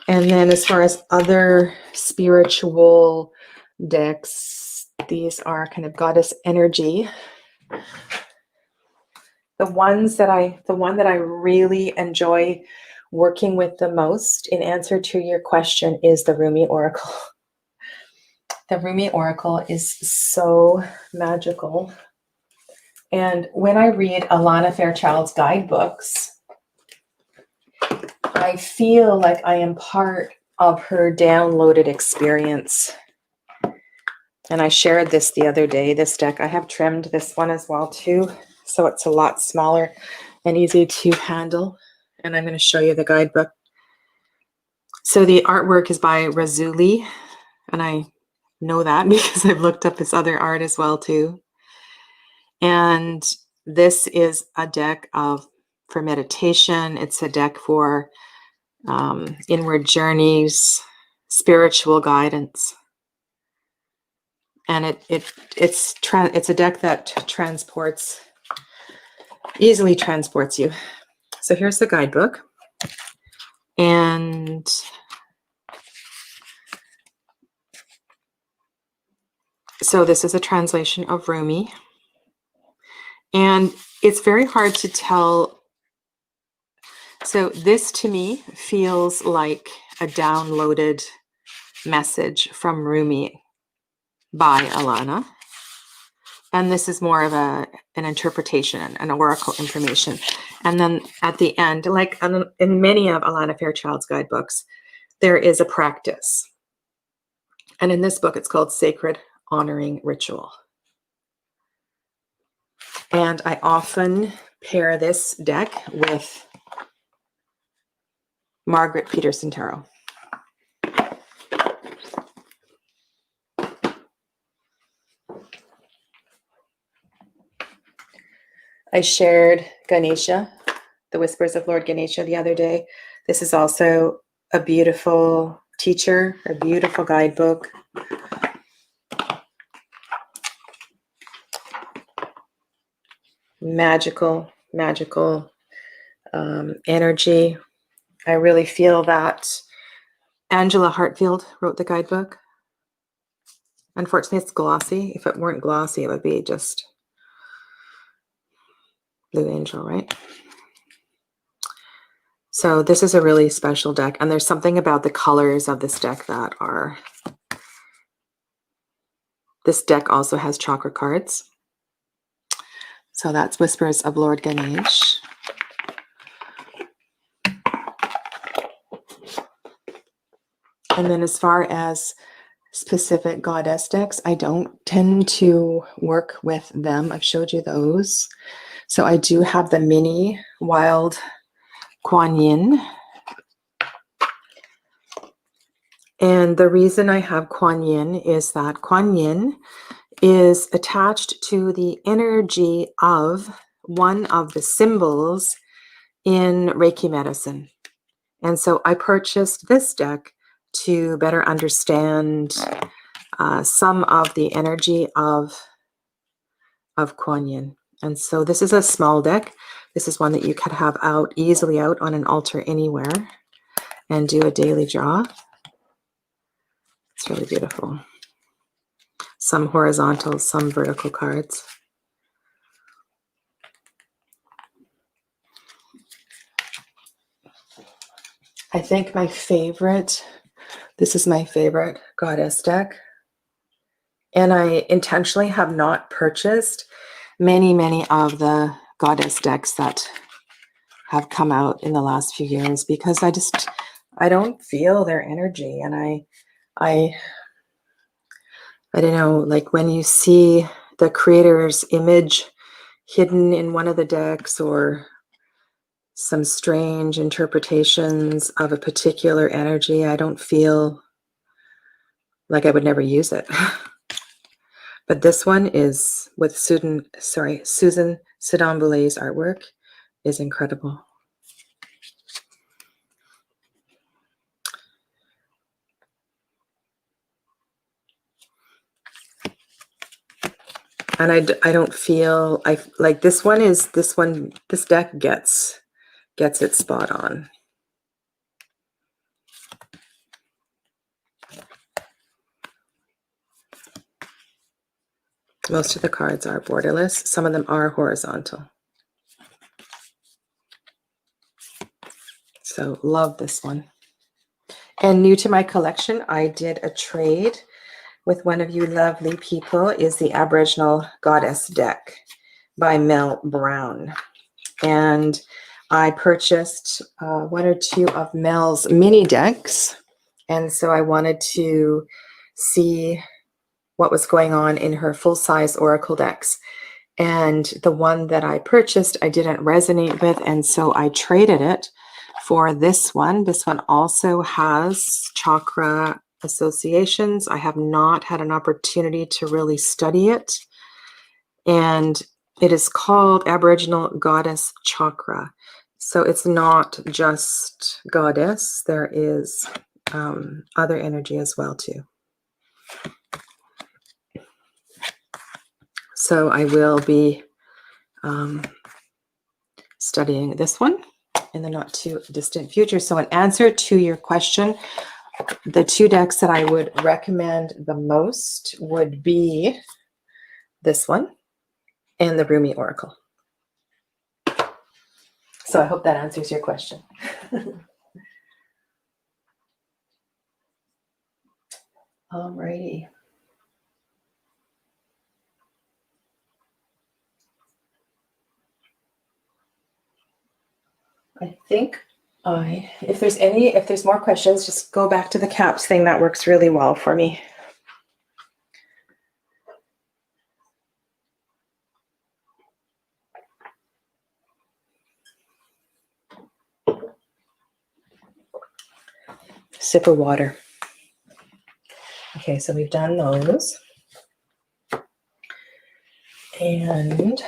And then as far as other spiritual decks, These are kind of goddess energy. The one that I really enjoy working with the most in answer to your question is the Rumi Oracle. The Rumi Oracle is so magical. And when I read Alana Fairchild's guidebooks, I feel like I am part of her downloaded experience. And I shared this the other day, this deck. I have trimmed this one as well too, so it's a lot smaller and easy to handle. And I'm going to show you the guidebook. So the artwork is by Razuli, and I know that because I've looked up his other art as well too. And this is a deck for meditation. It's a deck for inward journeys, spiritual guidance. And it's a deck that easily transports you. So here's the guidebook. And so this is a translation of Rumi. And it's very hard to tell. So this to me feels like a downloaded message from Rumi by Alana. And this is more of an interpretation, an oracle information. And then at the end, like in many of Alana Fairchild's guidebooks, there is a practice. And in this book, it's called Sacred Honoring Ritual. And I often pair this deck with Margaret Peterson Tarot. I shared Ganesha, the Whispers of Lord Ganesha, the other day. This is also a beautiful teacher, a beautiful guidebook. Magical energy. I really feel that Angela Hartfield wrote the guidebook. Unfortunately, it's glossy. If it weren't glossy, it would be just Blue Angel, right? So this is a really special deck, and there's something about the colors of this deck that are... This deck also has chakra cards. So that's Whispers of Lord Ganesh. And then as far as specific goddess decks, I don't tend to work with them. I've showed you those. So I do have the mini Wild Kuan Yin. And the reason I have Kuan Yin is that Kuan Yin is attached to the energy of one of the symbols in Reiki medicine. And so I purchased this deck to better understand some of the energy of Kuan Yin. And so this is a small deck. This is one that you could have out easily out on an altar anywhere and do a daily draw. It's really beautiful. Some horizontal, some vertical cards. I think this is my favorite goddess deck. And I intentionally have not purchased many of the goddess decks that have come out in the last few years because I don't feel their energy. And I don't know, like when you see the creator's image hidden in one of the decks or some strange interpretations of a particular energy, I don't feel like I would never use it. But this one is with Susan Sidamboulet's artwork is incredible. And I don't feel like this deck gets it spot on. Most of the cards are borderless. Some of them are horizontal. So love this one. And new to my collection, I did a trade with one of you lovely people, is the Aboriginal Goddess deck by Mel Brown. And I purchased one or two of Mel's mini decks. And so I wanted to see what was going on in her full-size oracle decks. And the one that I purchased, I didn't resonate with. And so I traded it for this one. This one also has chakra associations. I have not had an opportunity to really study it. And it is called Aboriginal Goddess Chakra. So it's not just goddess. There is other energy as well too. So I will be studying this one in the not too distant future. So in answer to your question, the two decks that I would recommend the most would be this one and the Rumi Oracle. So I hope that answers your question. Alrighty. I think if there's more questions, just go back to the caps thing. That works really well for me. Sip of water. Okay, so we've done those. And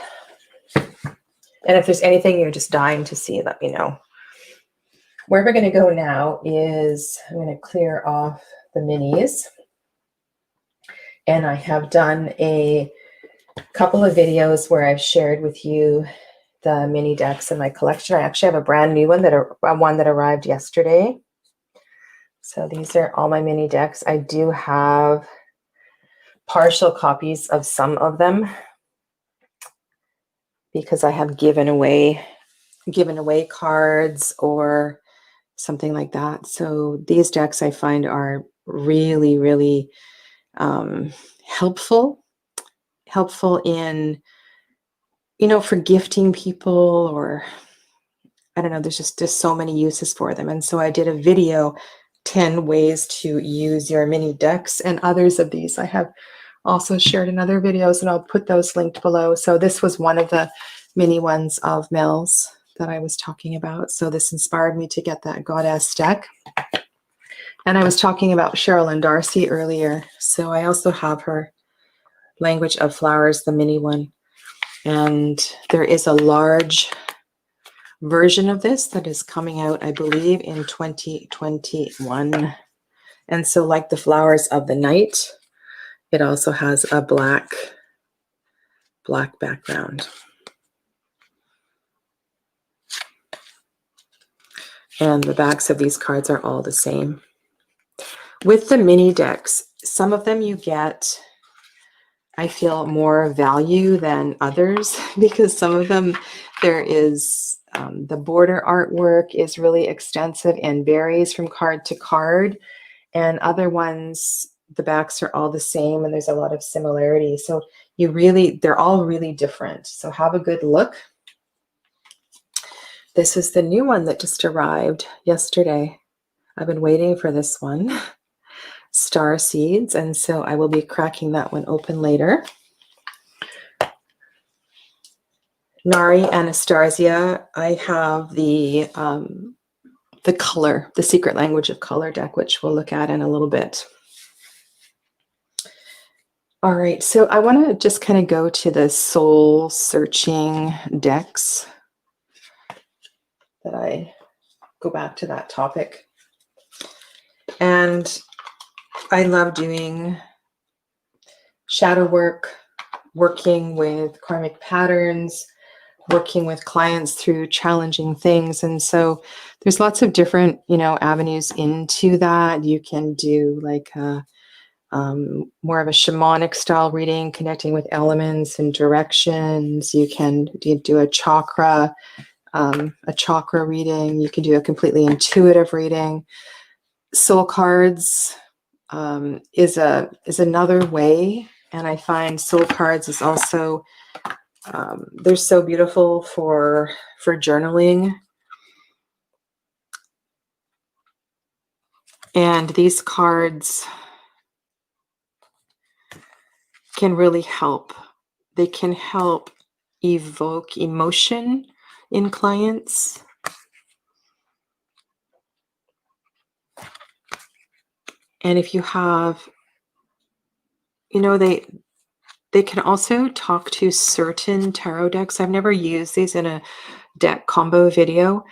if there's anything you're just dying to see, let me know. Where we're going to go now is I'm going to clear off the minis. And I have done a couple of videos where I've shared with you the mini decks in my collection. I actually have a brand new one that arrived yesterday. So these are all my mini decks. I do have partial copies of some of them because I have given away cards or something like that. So these decks I find are really, really helpful in, for gifting people, or I don't know, there's just so many uses for them. And so I did a video, 10 ways to use your mini decks, and others of these I have also shared in other videos, and I'll put those linked below. So this was one of the mini ones of Mel's that I was talking about. So this inspired me to get that goddess deck. And I was talking about Cheryl Darcy earlier. So I also have her Language of Flowers, the mini one. And there is a large version of this that is coming out, I believe, in 2021. And so like the Flowers of the Night, it also has a black background. And the backs of these cards are all the same. With the mini decks, some of them you get, I feel, more value than others, because some of them there is the border artwork is really extensive and varies from card to card, and other ones the backs are all the same and there's a lot of similarity. So they're all really different. So have a good look. This is the new one that just arrived yesterday. I've been waiting for this one. Star Seeds, and so I will be cracking that one open later. Nari Anastasia, I have the color, the Secret Language of Color deck, which we'll look at in a little bit. All right, so I want to just kind of go to the soul searching decks, that I go back to that topic. And I love doing shadow work, working with karmic patterns, working with clients through challenging things. And so there's lots of different, avenues into that. You can do like a more of a shamanic style reading, connecting with elements and directions. You can do a chakra reading. You can do a completely intuitive reading. Soul cards is another way, and I find soul cards is also they're so beautiful for journaling. And these cards can really help. They can help evoke emotion in clients. And if you have, you know, they can also talk to certain tarot decks. I've never used these in a deck combo video,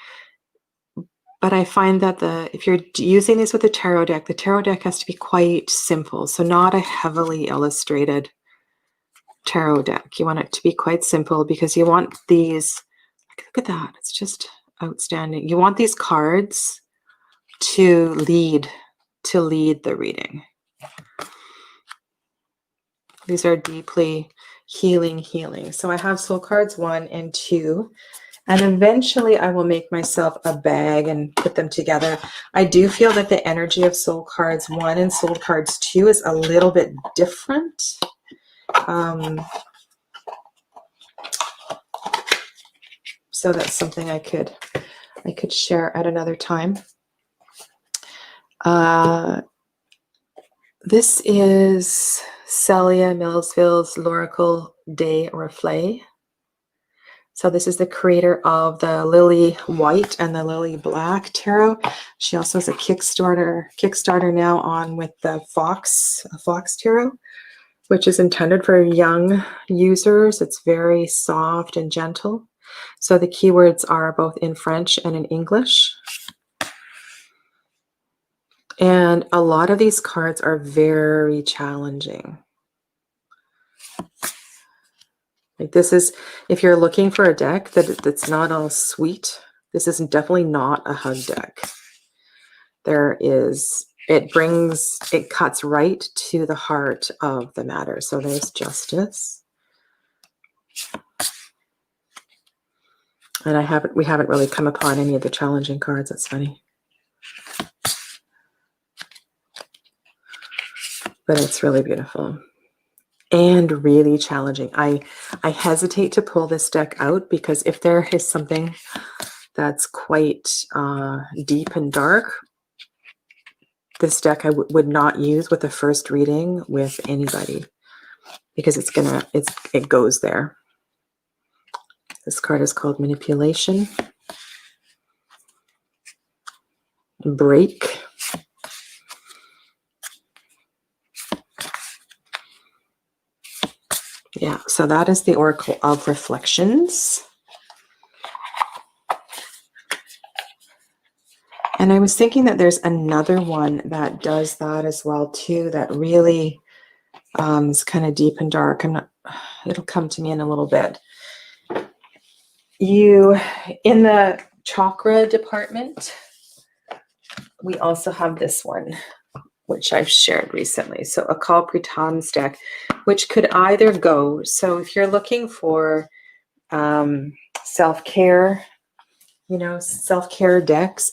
but I find that if you're using these with the tarot deck has to be quite simple. So not a heavily illustrated tarot deck. You want it to be quite simple because you want these, look at that, it's just outstanding. You want these cards to lead the reading. These are deeply healing. So I have soul cards 1 and 2. And eventually I will make myself a bag and put them together. I do feel that the energy of soul cards 1 and soul cards 2 is a little bit different. So that's something I could share at another time. This is Celia Millsville's L'Oracle des Reflets. So this is the creator of the Lily White and the Lily Black tarot. She also has a Kickstarter now on with the Fox tarot, which is intended for young users. It's very soft and gentle. So the keywords are both in French and in English. And a lot of these cards are very challenging. Like this is, if you're looking for a deck that's not all sweet, this is definitely not a hug deck. It cuts right to the heart of the matter. So there's Justice. And we haven't really come upon any of the challenging cards. That's funny. But it's really beautiful. And really challenging. I hesitate to pull this deck out because if there is something that's quite deep and dark, this deck I would not use with the first reading with anybody because it goes there. This card is called Manipulation. Break. Yeah, so that is the Oracle of Reflections. And I was thinking that there's another one that does that as well too, that really is kind of deep and dark. It'll come to me in a little bit. In the chakra department, we also have this one, which I've shared recently. So a Kalpritam's deck, which could either go, so if you're looking for self-care, self-care decks,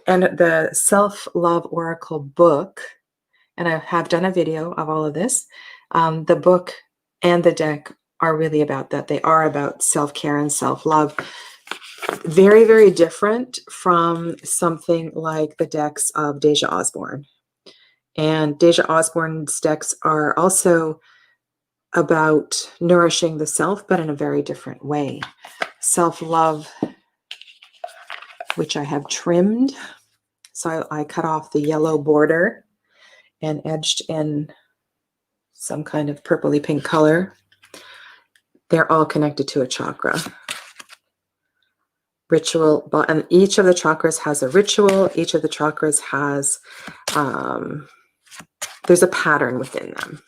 and the Self-Love Oracle book, and I have done a video of all of this, the book and the deck are really about that. They are about self-care and self-love. Very, very different from something like the decks of Deja Osborne. And Deja Osborne's decks are also about nourishing the self, but in a very different way. Self-love, which I have trimmed. So I cut off the yellow border and edged in some kind of purpley pink color. They're all connected to a chakra. Ritual, and each of the chakras has a ritual. Each of the chakras has, there's a pattern within them.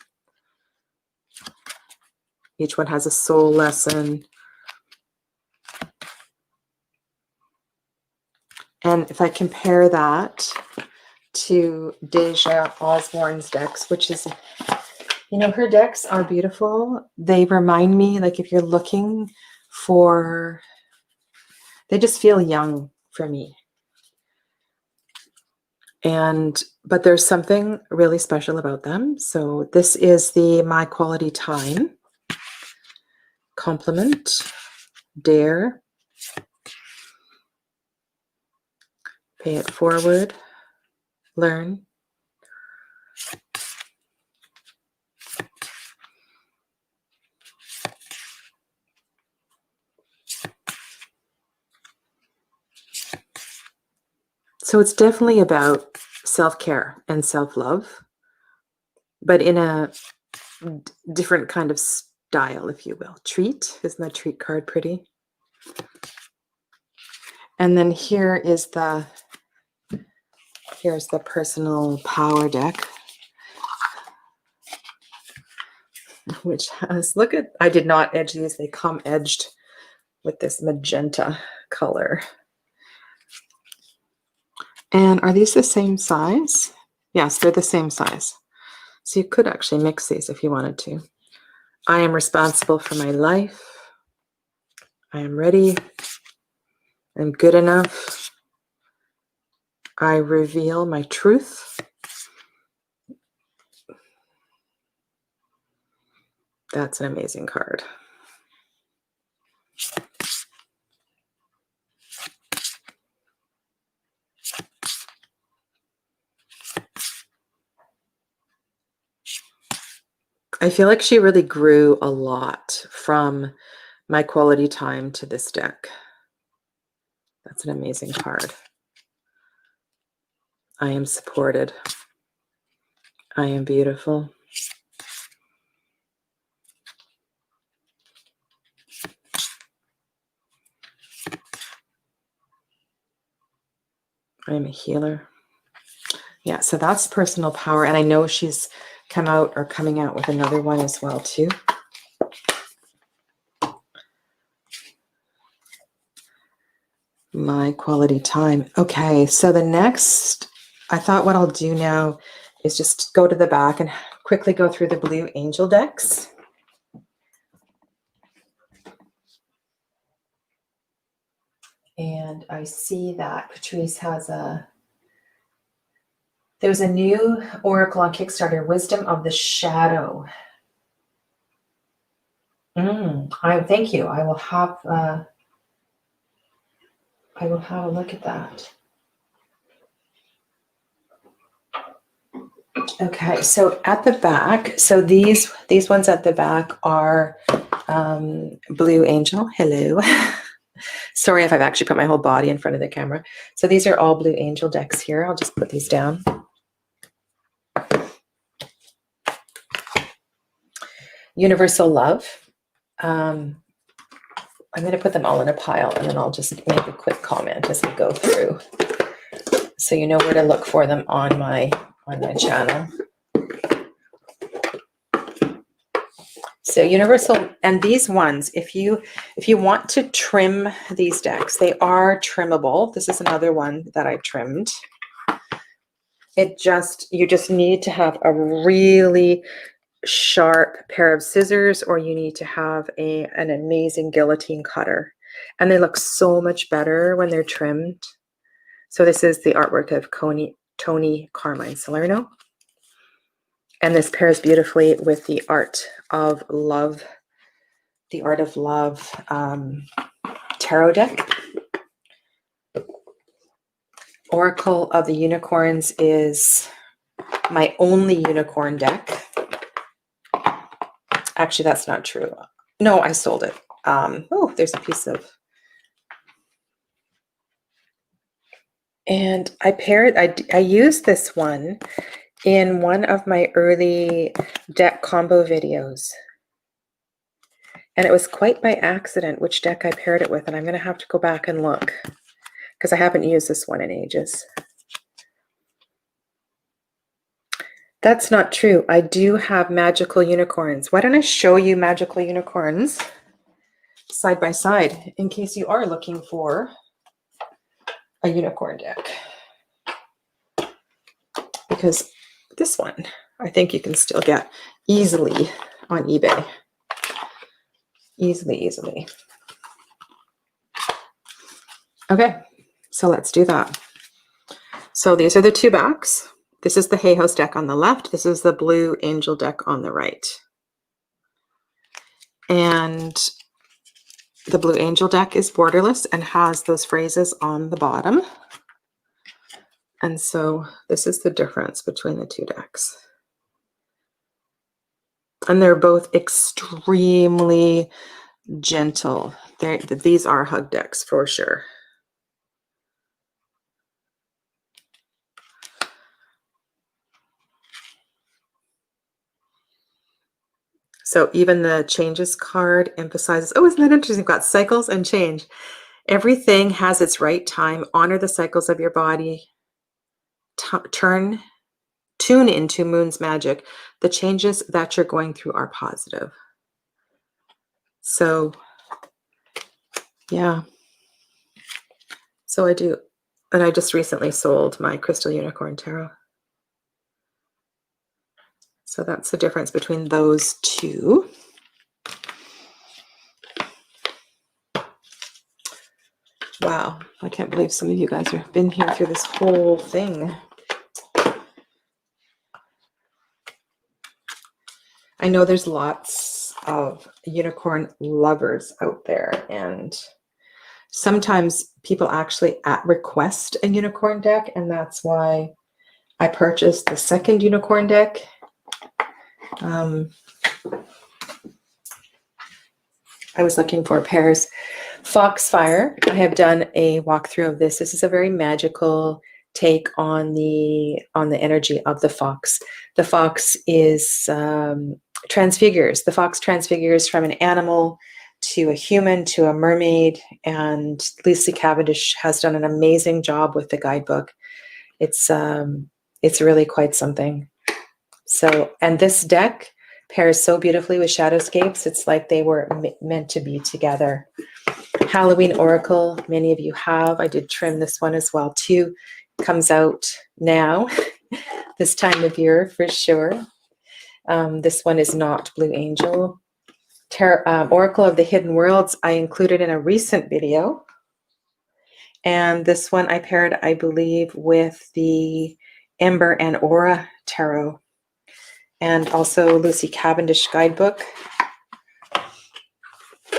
Each one has a soul lesson. And if I compare that to Deja Osborne's decks, which is, you know, her decks are beautiful. They remind me, like, if you're looking for, they just feel young for me. But there's something really special about them. So this is the My Quality Time, Compliment, Dare, Pay It Forward, Learn, so it's definitely about self-care and self-love, but in a different kind of style, if you will. Treat, isn't that treat card pretty? And then here's the personal power deck, which has, look at, I did not edge these, they come edged with this magenta color. And are these the same size? Yes, they're the same size. So you could actually mix these if you wanted to. I am responsible for my life. I am ready. I'm good enough. I reveal my truth. That's an amazing card. I feel like she really grew a lot from My Quality Time to this deck. That's an amazing card. I am supported. I am beautiful. I am a healer. Yeah, so that's personal power. And I know she's come out or coming out with another one as well too. My Quality Time. Okay, so the next, I thought what I'll do now is just go to the back and quickly go through the Blue Angel decks. And I see that Patrice has there's a new Oracle on Kickstarter, Wisdom of the Shadow. Thank you. I will have a look at that. Okay, so at the back, so these ones at the back are Blue Angel. Hello. Sorry if I've actually put my whole body in front of the camera. So these are all Blue Angel decks here. I'll just put these down. Universal Love. I'm going to put them all in a pile and then I'll just make a quick comment as we go through, so you know where to look for them on my channel. So Universal, and these ones, if you want to trim these decks, they are trimmable. This is another one that I trimmed. You just need to have a really sharp pair of scissors, or you need to have an amazing guillotine cutter, and they look so much better when they're trimmed. So this is the artwork of Tony Carmine Salerno, and this pairs beautifully with the Art of Love tarot deck. Oracle of the Unicorns is my only unicorn deck. Actually, that's not true. No, I sold it. Oh, there's a piece of, and I used this one in one of my early deck combo videos. And it was quite by accident which deck I paired it with, and I'm going to have to go back and look because I haven't used this one in ages. That's not true. I do have magical unicorns. Why don't I show you magical unicorns side by side in case you are looking for a unicorn deck. because this one, I think you can still get easily on eBay. Easily. Okay, so let's do that. So these are the two backs. This is the Hay House deck on the left. This is the Blue Angel deck on the right. And the Blue Angel deck is borderless and has those phrases on the bottom. And so this is the difference between the two decks. And they're both extremely gentle. These are hug decks for sure. So even the changes card emphasizes, oh, isn't that interesting? We've got cycles and change. Everything has its right time. Honor the cycles of your body. Tune into Moon's magic. The changes that you're going through are positive. So, yeah. So I do. And I just recently sold my Crystal Unicorn Tarot. So that's the difference between those two. Wow, I can't believe some of you guys have been here through this whole thing. I know there's lots of unicorn lovers out there, and sometimes people actually request a unicorn deck, and that's why I purchased the second unicorn deck. I was looking for pairs. Foxfire, I have done a walkthrough of this. This is a very magical take on the energy of the fox. The fox is transfigures. The fox transfigures from an animal to a human to a mermaid, and Lucy Cavendish has done an amazing job with the guidebook. It's really quite something. So, and this deck pairs so beautifully with Shadowscapes. It's like they were meant to be together. Halloween Oracle, many of you have. I did trim this one as well too. Comes out now, this time of year for sure. This one is not Blue Angel. Oracle of the Hidden Worlds, I included in a recent video. And this one I paired, I believe, with the Ember and Aura Tarot. And also Lucy Cavendish guidebook.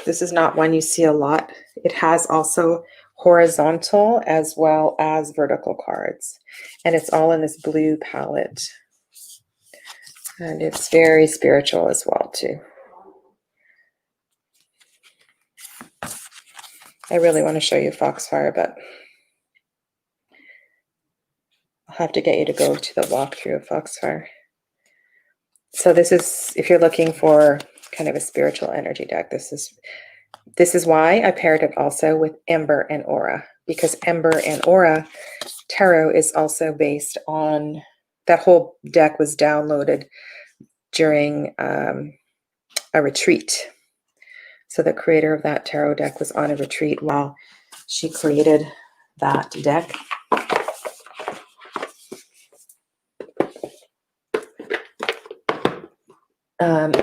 This is not one you see a lot. It has also horizontal as well as vertical cards. And it's all in this blue palette. And it's very spiritual as well too. I really want to show you Foxfire, but I'll have to get you to go to the walkthrough of Foxfire. So this is, if you're looking for kind of a spiritual energy deck, this is why I paired it also with Ember and Aura, because Ember and Aura Tarot is also based on, that whole deck was downloaded during a retreat. So the creator of that tarot deck was on a retreat while she created that deck.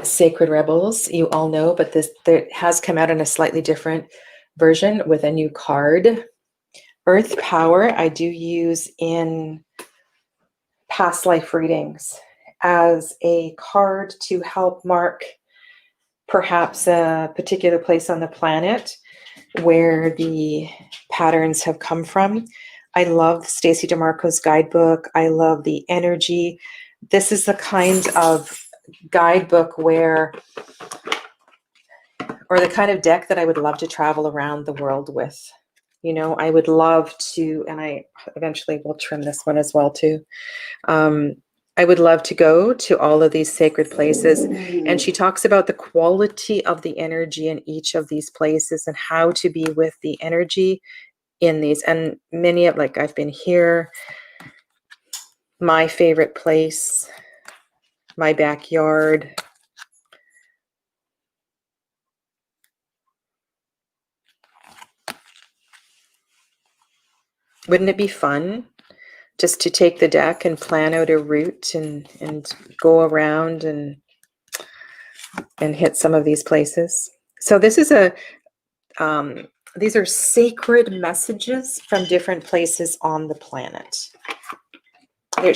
Sacred Rebels, you all know, but there has come out in a slightly different version with a new card. Earth Power, I do use in past life readings as a card to help mark perhaps a particular place on the planet where the patterns have come from. I love Stacey DeMarco's guidebook. I love the energy. This is the kind of guidebook where, or the kind of deck that I would love to travel around the world with. You know, I would love to, and I eventually will trim this one as well too. I would love to go to all of these sacred places. And she talks about the quality of the energy in each of these places and how to be with the energy in these. And many of, like, I've been here, my favorite place, my backyard. Wouldn't it be fun just to take the deck and plan out a route and go around and hit some of these places. So this is these are sacred messages from different places on the planet.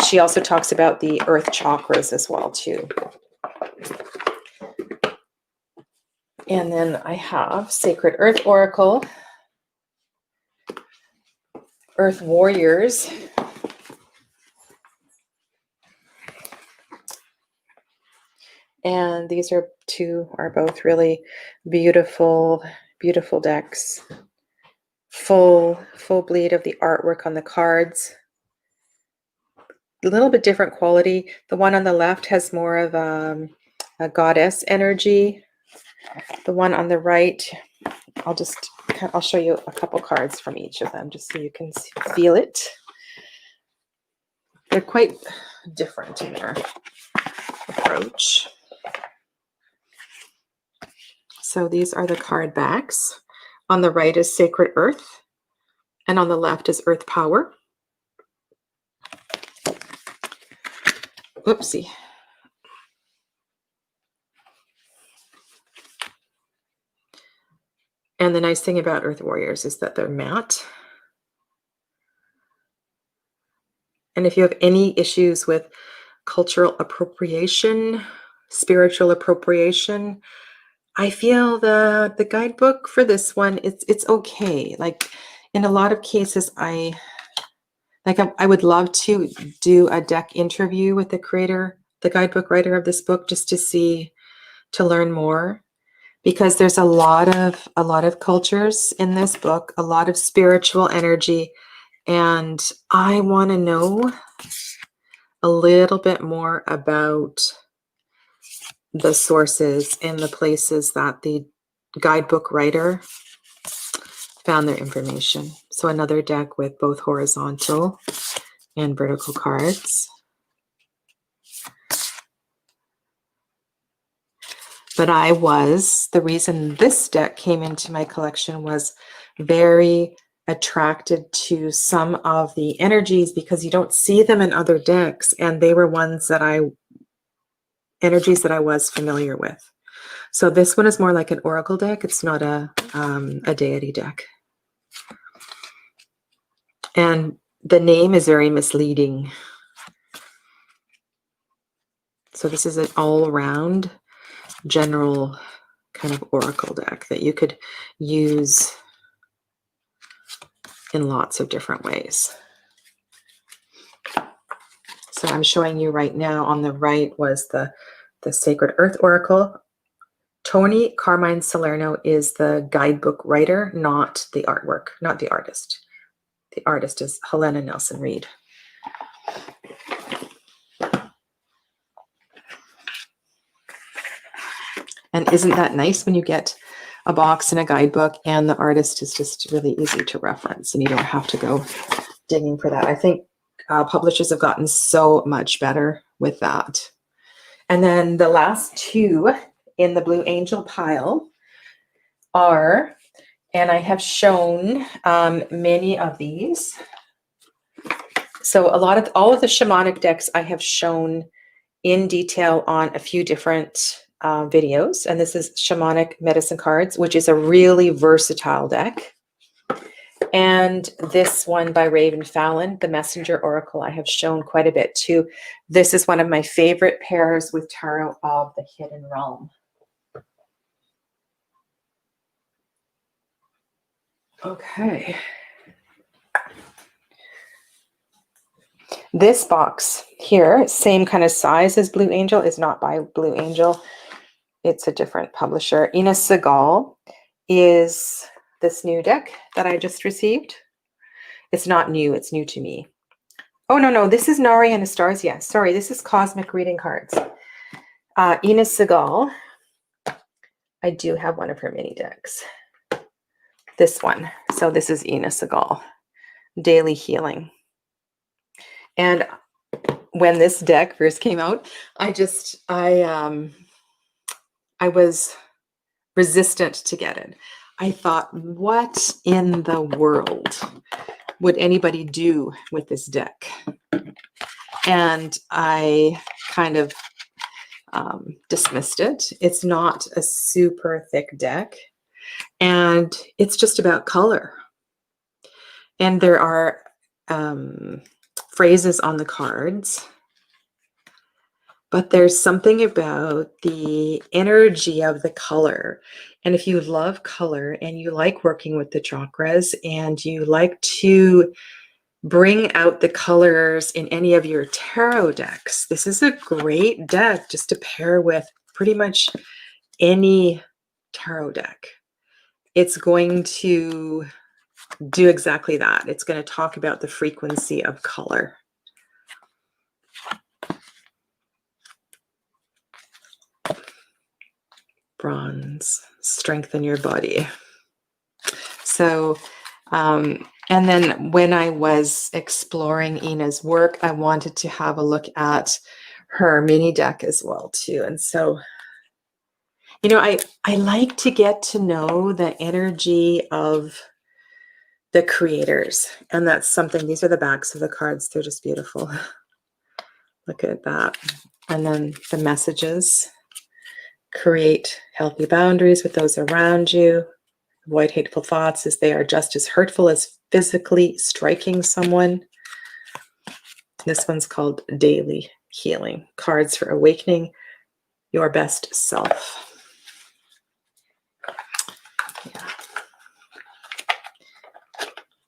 She also talks about the earth chakras as well too. And then I have Sacred Earth Oracle, Earth Warriors, and these are both really beautiful decks. Full bleed of the artwork on the cards. A little bit different quality. The one on the left has more of a goddess energy. The one on the right, I'll show you a couple cards from each of them just so you can feel it. They're quite different in their approach. So these are the card backs. On the right is Sacred Earth, and on the left is Earth Power. Oopsie. And the nice thing about Earth Warriors is that they're matte. And if you have any issues with cultural appropriation, spiritual appropriation, I feel the guidebook for this one, it's okay. Like in a lot of cases, I would love to do a deck interview with the creator, the guidebook writer of this book, just to learn more, because there's a lot of cultures in this book, a lot of spiritual energy, and I want to know a little bit more about the sources and the places that the guidebook writer found their information. So another deck with both horizontal and vertical cards. But the reason this deck came into my collection was very attracted to some of the energies because you don't see them in other decks, and they were ones that energies that I was familiar with. So this one is more like an oracle deck. It's not a deity deck. And the name is very misleading. So this is an all-around general kind of oracle deck that you could use in lots of different ways. So I'm showing you right now. On the right was the Sacred Earth Oracle. Tony Carmine Salerno is the guidebook writer, not the artwork, not the artist. The artist is Helena Nelson Reed. And isn't that nice when you get a box and a guidebook and the artist is just really easy to reference and you don't have to go digging for that? I think publishers have gotten so much better with that. And then the last two in the Blue Angel pile are, and I have shown many of these. So all of the shamanic decks I have shown in detail on a few different videos. And this is Shamanic Medicine Cards, which is a really versatile deck. And this one by Raven Fallon, the Messenger Oracle, I have shown quite a bit too. This is one of my favorite pairs with Tarot of the Hidden Realm. Okay. This box here, same kind of size as Blue Angel, is not by Blue Angel. It's a different publisher. Ina Segal is this new deck that I just received. It's not new, it's new to me. Oh, no, this is Nari and Anastasia. Sorry, this is Cosmic Reading Cards. Ina Segal, I do have one of her mini decks. This one. So this is Ina Segal, Daily Healing. And when this deck first came out, I was resistant to get it. I thought, what in the world? would anybody do with this deck? And I kind of dismissed it. It's not a super thick deck, and it's just about color. And there are phrases on the cards, but there's something about the energy of the color. And if you love color and you like working with the chakras and you like to bring out the colors in any of your tarot decks, this is a great deck just to pair with pretty much any tarot deck. It's going to do exactly that. It's going to talk about the frequency of color. Bronze, strengthen your body. So, and then when I was exploring Ina's work, I wanted to have a look at her mini deck as well too. And so, you know, I like to get to know the energy of the creators. And that's something, these are the backs of the cards. They're just beautiful. Look at that. And then the messages. Create healthy boundaries with those around you. Avoid hateful thoughts as they are just as hurtful as physically striking someone. This one's called Daily Healing. Cards for awakening your best self. Yeah.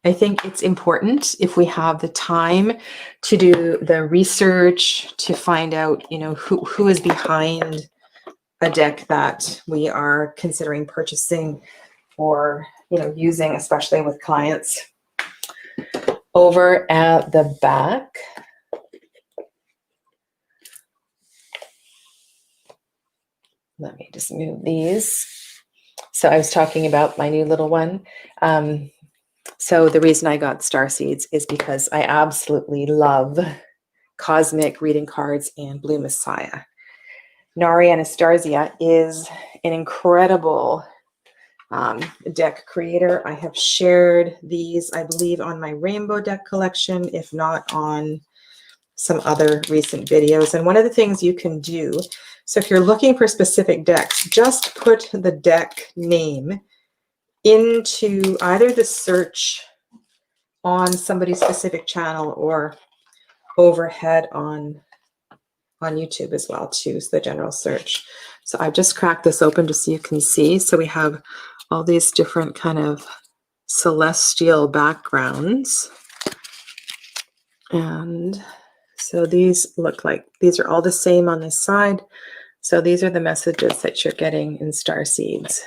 I think it's important, if we have the time, to do the research to find out, you know, who is behind a deck that we are considering purchasing or, you know, using, especially with clients. Over at the back, let me just move these. So I was talking about my new little one. So the reason I got star seeds is because I absolutely love cosmic reading cards and Blue Messiah. Nari Anastasia is an incredible deck creator. I have shared these, I believe, on my rainbow deck collection, if not on some other recent videos. And one of the things you can do, so if you're looking for specific decks, just put the deck name into either the search on somebody's specific channel or overhead on YouTube as well too, so the general search. So I've just cracked this open just so you can see. So we have all these different kind of celestial backgrounds. And so these look like, these are all the same on this side. So these are the messages that you're getting in star seeds.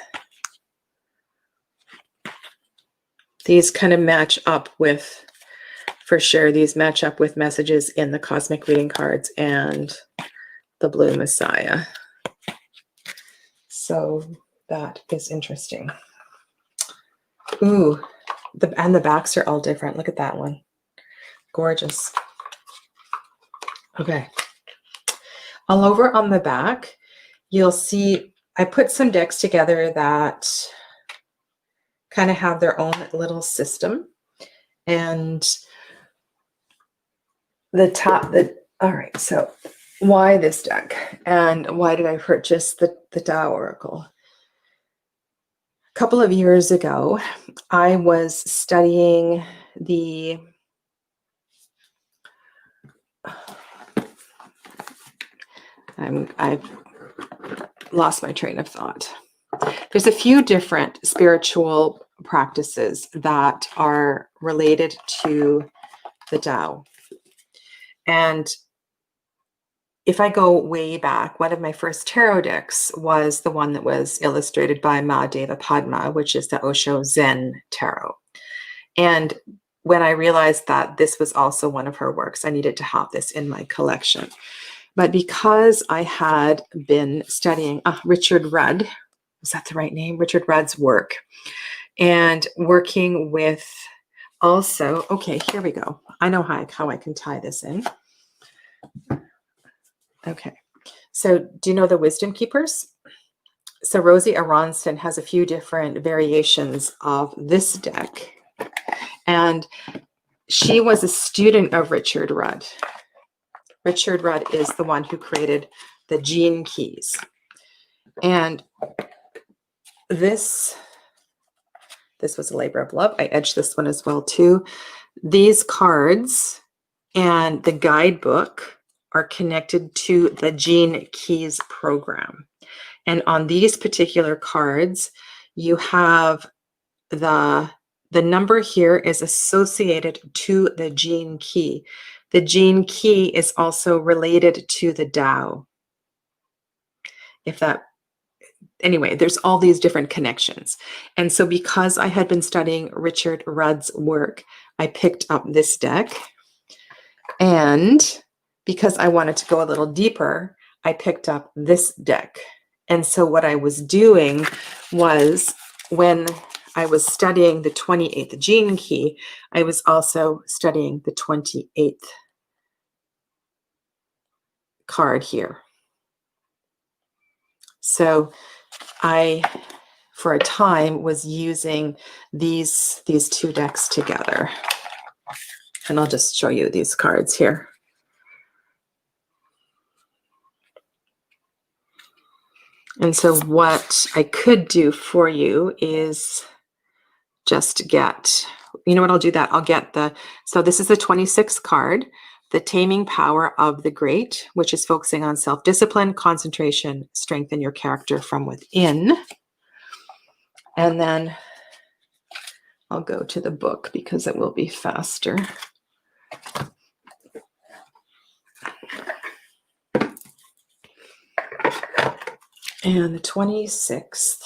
These kind of match up with, for sure, these match up with messages in the cosmic reading cards and the Blue Messiah. So that is interesting. Ooh, and the backs are all different. Look at that one. Gorgeous. Okay. All over on the back, you'll see I put some decks together that kind of have their own little system. And all right, so why this deck and why did I purchase the Tao Oracle? A couple of years ago, I was studying I've lost my train of thought. There's a few different spiritual practices that are related to the Tao. And if I go way back, one of my first tarot decks was the one that was illustrated by Ma Deva Padma, which is the Osho Zen Tarot. And when I realized that this was also one of her works, I needed to have this in my collection. But because I had been studying Richard Rudd, is that the right name? Richard Rudd's work, and working with also, okay, here we go. I know how I can tie this in. Okay, so do you know the Wisdom Keepers? So Rosie Aronston has a few different variations of this deck. And she was a student of Richard Rudd. Richard Rudd is the one who created the gene keys. And this was a labor of love. I edged this one as well too. These cards and the guidebook are connected to the Gene Keys program. And on these particular cards, you have the number here is associated to the gene key. The gene key is also related to the Tao. Anyway, there's all these different connections. And so because I had been studying Richard Rudd's work, I picked up this deck. And because I wanted to go a little deeper, I picked up this deck. And so what I was doing was, when I was studying the 28th gene key, I was also studying the 28th card here. So I, for a time, was using these two decks together. And I'll just show you these cards here. And so what I could do for you is just get, you know what, I'll do that. I'll get so this is the 26th card, the Taming Power of the Great, which is focusing on self-discipline, concentration, strengthen your character from within. And then I'll go to the book because it will be faster. And the 26th.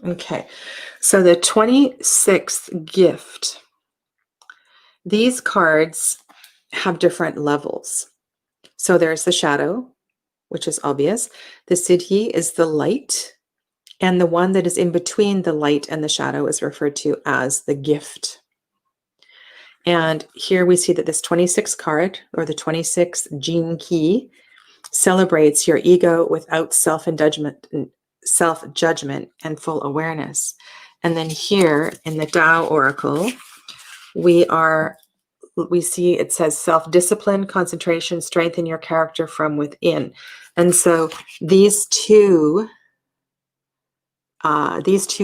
Okay, so the 26th gift. These cards have different levels. So there's the shadow, which is obvious. The siddhi is the light. And the one that is in between the light and the shadow is referred to as the gift. And here we see that this 26th card, or the 26th gene key, celebrates your ego without self-judgment and full awareness. And then here in the Tao Oracle, we see it says self-discipline, concentration, strengthen your character from within. And so these two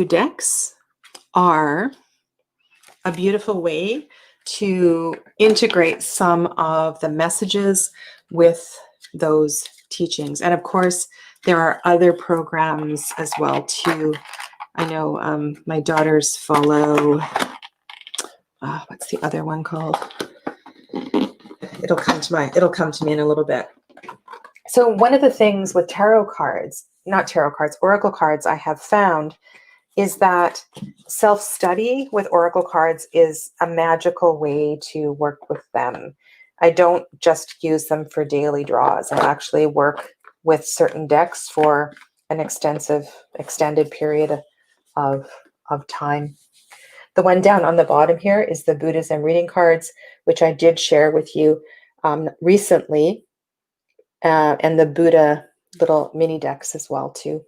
decks are a beautiful way to integrate some of the messages with those teachings. And of course, there are other programs as well too. I know my daughters follow, what's the other one called? It'll come to me in a little bit. So one of the things with oracle cards I have found is that self-study with oracle cards is a magical way to work with them. I don't just use them for daily draws. I actually work with certain decks for an extended period of time. The one down on the bottom here is the Buddhism reading cards, which I did share with you recently, and the Buddha little mini decks as well too.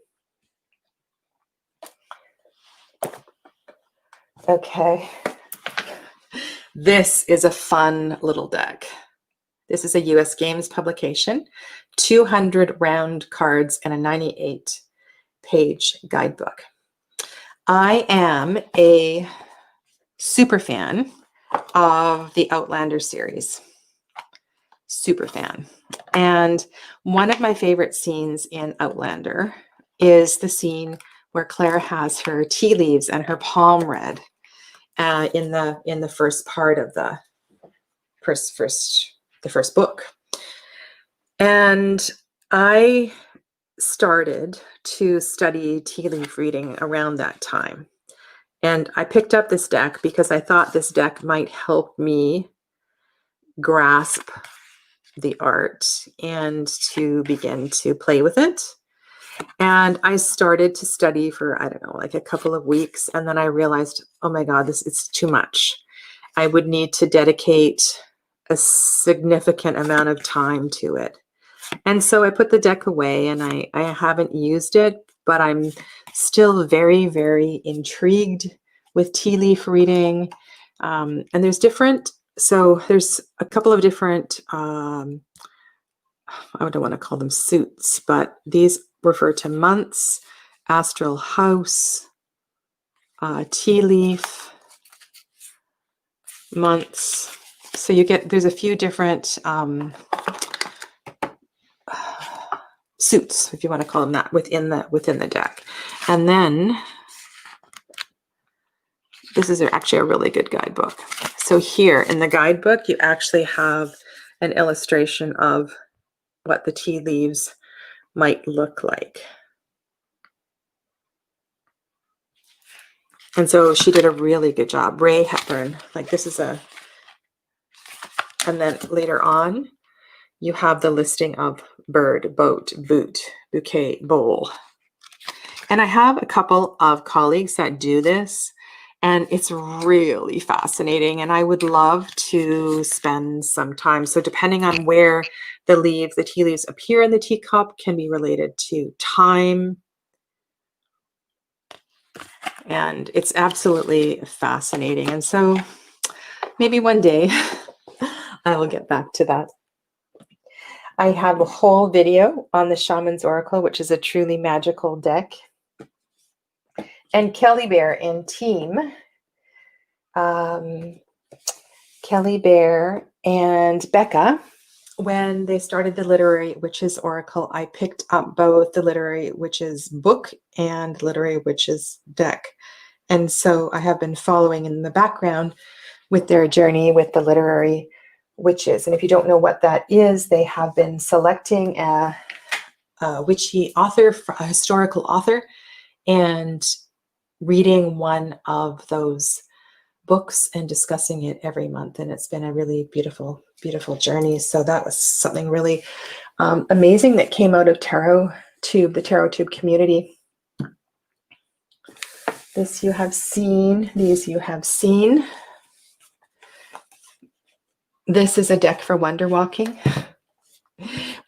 Okay, this is a fun little deck. This is a US Games publication, 200 round cards and a 98-page guidebook. I am a super fan of the Outlander series. Super fan. And one of my favorite scenes in Outlander is the scene where Claire has her tea leaves and her palm read in the first part of the first book. And I started to study tea leaf reading around that time. And I picked up this deck because I thought this deck might help me grasp the art and to begin to play with it. And I started to study for, I don't know, like a couple of weeks. And then I realized, oh my God, it's too much. I would need to dedicate a significant amount of time to it. And so I put the deck away, and I haven't used it, but I'm still very, very intrigued with tea leaf reading. And there's different, so there's a couple of different, I don't want to call them suits, but these refer to months, astral house, tea leaf, months. So you get, there's a few different suits, if you want to call them that, within the deck. And then this is actually a really good guidebook. So here in the guidebook, you actually have an illustration of what the tea leaves might look like. And so she did a really good job. Ray Hepburn, like this is a, and then later on, you have the listing of bird, boat, boot, bouquet, bowl. And I have a couple of colleagues that do this, and it's really fascinating. And I would love to spend some time. So depending on where the tea leaves appear in the teacup can be related to time. And it's absolutely fascinating. And so maybe one day I will get back to that. I have a whole video on the Shaman's Oracle, which is a truly magical deck. And Kelly Bear and team, Kelly Bear and Becca, when they started the Literary Witches Oracle, I picked up both the Literary Witches book and Literary Witches deck. And so I have been following in the background with their journey with the Literary Witches. And if you don't know what that is, they have been selecting a witchy author, a historical author, and reading one of those books and discussing it every month. And it's been a really beautiful, beautiful journey. So that was something really amazing that came out of Tarot Tube, the Tarot Tube community. This you have seen, these you have seen. This is a deck for wonder walking,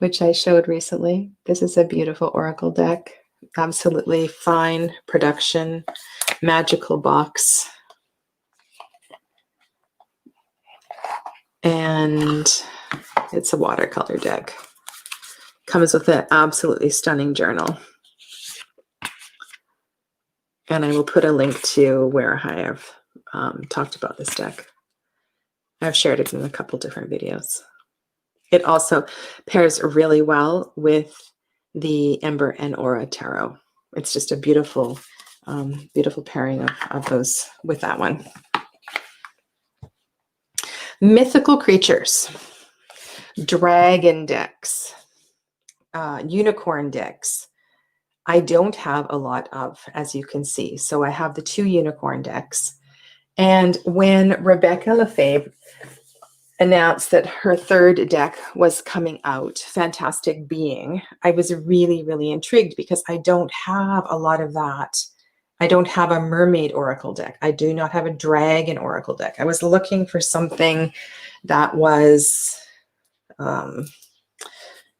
which I showed recently. This is a beautiful oracle deck. Absolutely fine production, magical box. And it's a watercolor deck. Comes with an absolutely stunning journal. And I will put a link to where I have talked about this deck. I've shared it in a couple different videos. It also pairs really well with the Ember and Aura Tarot. It's just a beautiful, beautiful pairing of those with that one. Mythical creatures, dragon decks, unicorn decks. I don't have a lot of, as you can see. So I have the 2 unicorn decks. And when Rebecca Lefebvre announced that her 3rd deck was coming out, Fantastic Being, I was really, really intrigued because I don't have a lot of that. I don't have a mermaid oracle deck. I do not have a dragon oracle deck. I was looking for something that was, you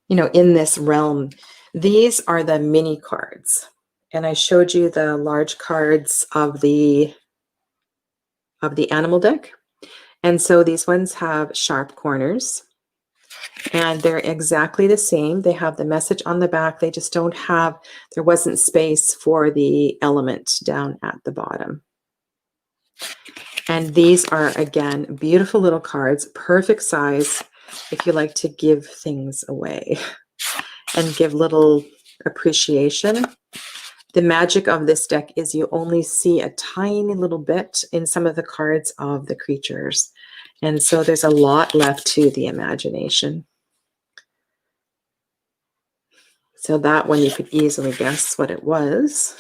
know, in this realm. These are the mini cards. And I showed you the large cards of the animal deck. And so these ones have sharp corners. And they're exactly the same. They have the message on the back. They just don't have, there wasn't space for the element down at the bottom. And these are, again, beautiful little cards, perfect size if you like to give things away and give little appreciation. The magic of this deck is you only see a tiny little bit in some of the cards of the creatures. And so there's a lot left to the imagination. So that one you could easily guess what it was.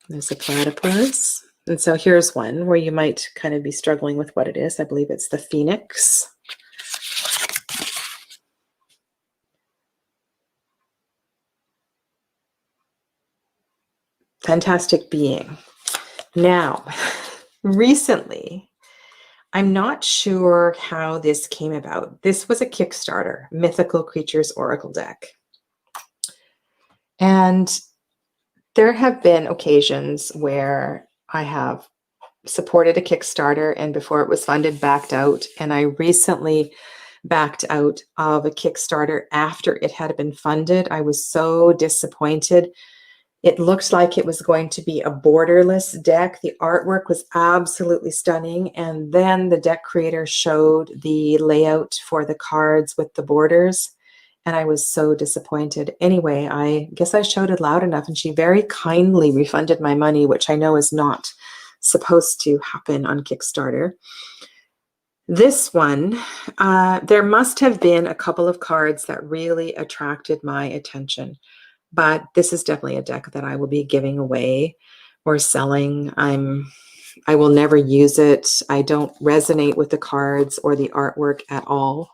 There's a platypus. And so here's one where you might kind of be struggling with what it is. I believe it's the phoenix. Fantastic Being. Now, recently, I'm not sure how this came about. This was a Kickstarter, Mythical Creatures Oracle deck. And there have been occasions where I have supported a Kickstarter and before it was funded, backed out. And I recently backed out of a Kickstarter after it had been funded. I was so disappointed. It looked like it was going to be a borderless deck. The artwork was absolutely stunning. And then the deck creator showed the layout for the cards with the borders. And I was so disappointed. Anyway, I guess I showed it loud enough and she very kindly refunded my money, which I know is not supposed to happen on Kickstarter. This one, there must have been a couple of cards that really attracted my attention. But this is definitely a deck that I will be giving away or selling. I will never use it. I don't resonate with the cards or the artwork at all.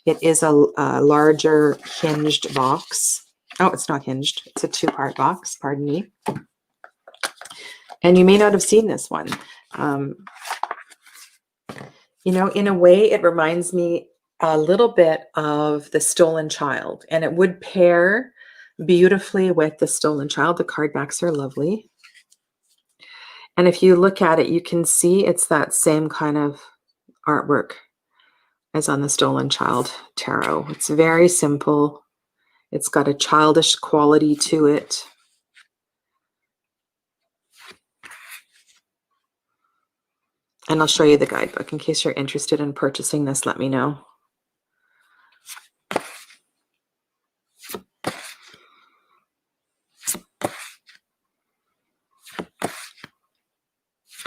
It is a larger hinged box. Oh, it's not hinged. It's a two-part box, pardon me. And you may not have seen this one. You know, in a way, it reminds me a little bit of the Stolen Child, and it would pair beautifully with the Stolen Child. The card backs are lovely. And if you look at it, you can see it's that same kind of artwork as on the Stolen Child tarot. It's very simple. It's got a childish quality to it. And I'll show you the guidebook in case you're interested in purchasing this. Let me know.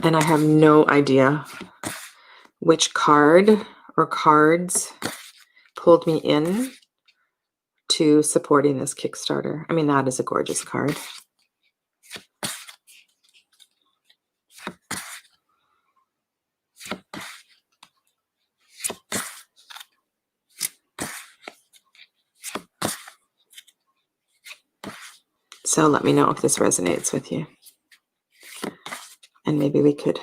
And I have no idea which card or cards pulled me in to supporting this Kickstarter. I mean, that is a gorgeous card. So let me know if this resonates with you. And maybe we could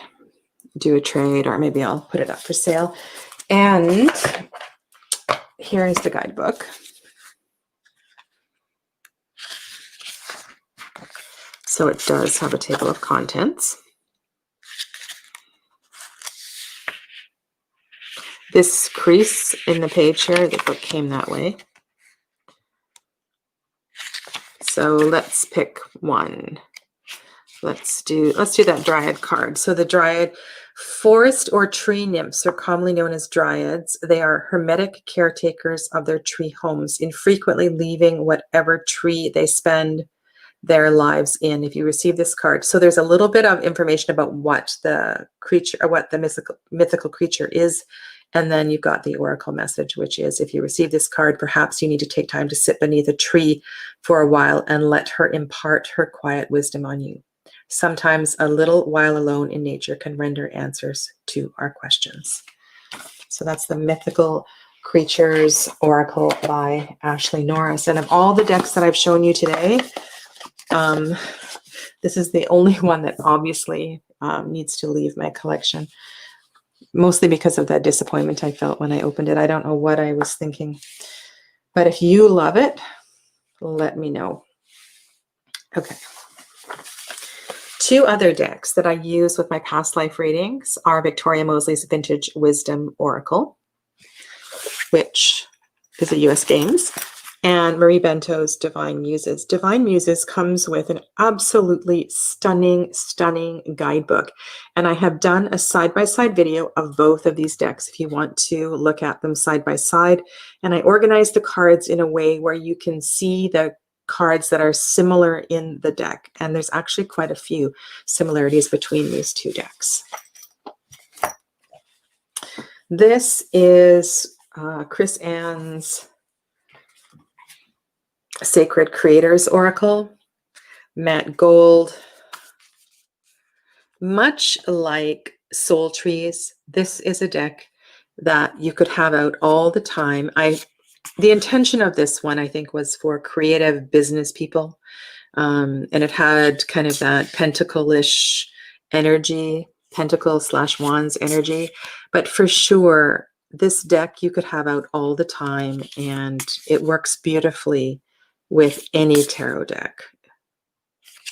do a trade, or maybe I'll put it up for sale. And here is the guidebook. So it does have a table of contents. This crease in the page here, the book came that way. So let's pick one. Let's do that Dryad card. So the Dryad, forest or tree nymphs are commonly known as Dryads. They are hermetic caretakers of their tree homes, infrequently leaving whatever tree they spend their lives in. If you receive this card, so there's a little bit of information about what the creature or what the mythical creature is. And then you've got the oracle message, which is if you receive this card, perhaps you need to take time to sit beneath a tree for a while and let her impart her quiet wisdom on you. Sometimes a little while alone in nature can render answers to our questions. So that's the Mythical Creatures Oracle by Ashley Norris. And of all the decks that I've shown you today, this is the only one that obviously needs to leave my collection. Mostly because of that disappointment I felt when I opened it. I don't know what I was thinking. But if you love it, let me know. Okay. Two other decks that I use with my past life readings are Victoria Mosley's Vintage Wisdom Oracle, which is a US Games, and Marie Bento's Divine Muses. Divine Muses comes with an absolutely stunning, stunning guidebook. And I have done a side-by-side video of both of these decks if you want to look at them side by side. And I organized the cards in a way where you can see the cards that are similar in the deck. And there's actually quite a few similarities between these two decks. This is Chris Ann's Sacred Creators Oracle, matte gold. Much like Soul Trees, this is a deck that you could have out all the time. The intention of this one, I think, was for creative business people. And it had kind of that pentacle-ish energy, pentacle/wands energy. But for sure, this deck you could have out all the time, and it works beautifully with any tarot deck.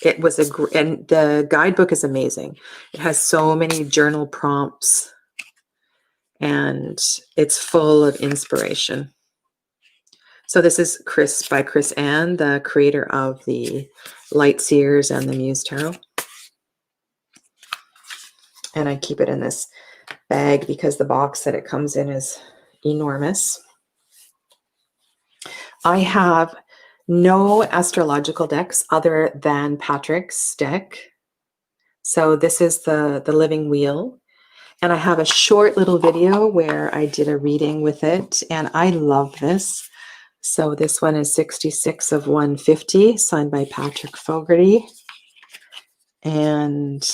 It was and the guidebook is amazing. It has so many journal prompts, and it's full of inspiration. So this is by Chris Ann, the creator of the Light Seers and the Muse Tarot. And I keep it in this bag because the box that it comes in is enormous. I have no astrological decks other than Patrick's deck. So this is the Living Wheel. And I have a short little video where I did a reading with it, and I love this. So this one is 66 of 150, signed by Patrick Fogarty. And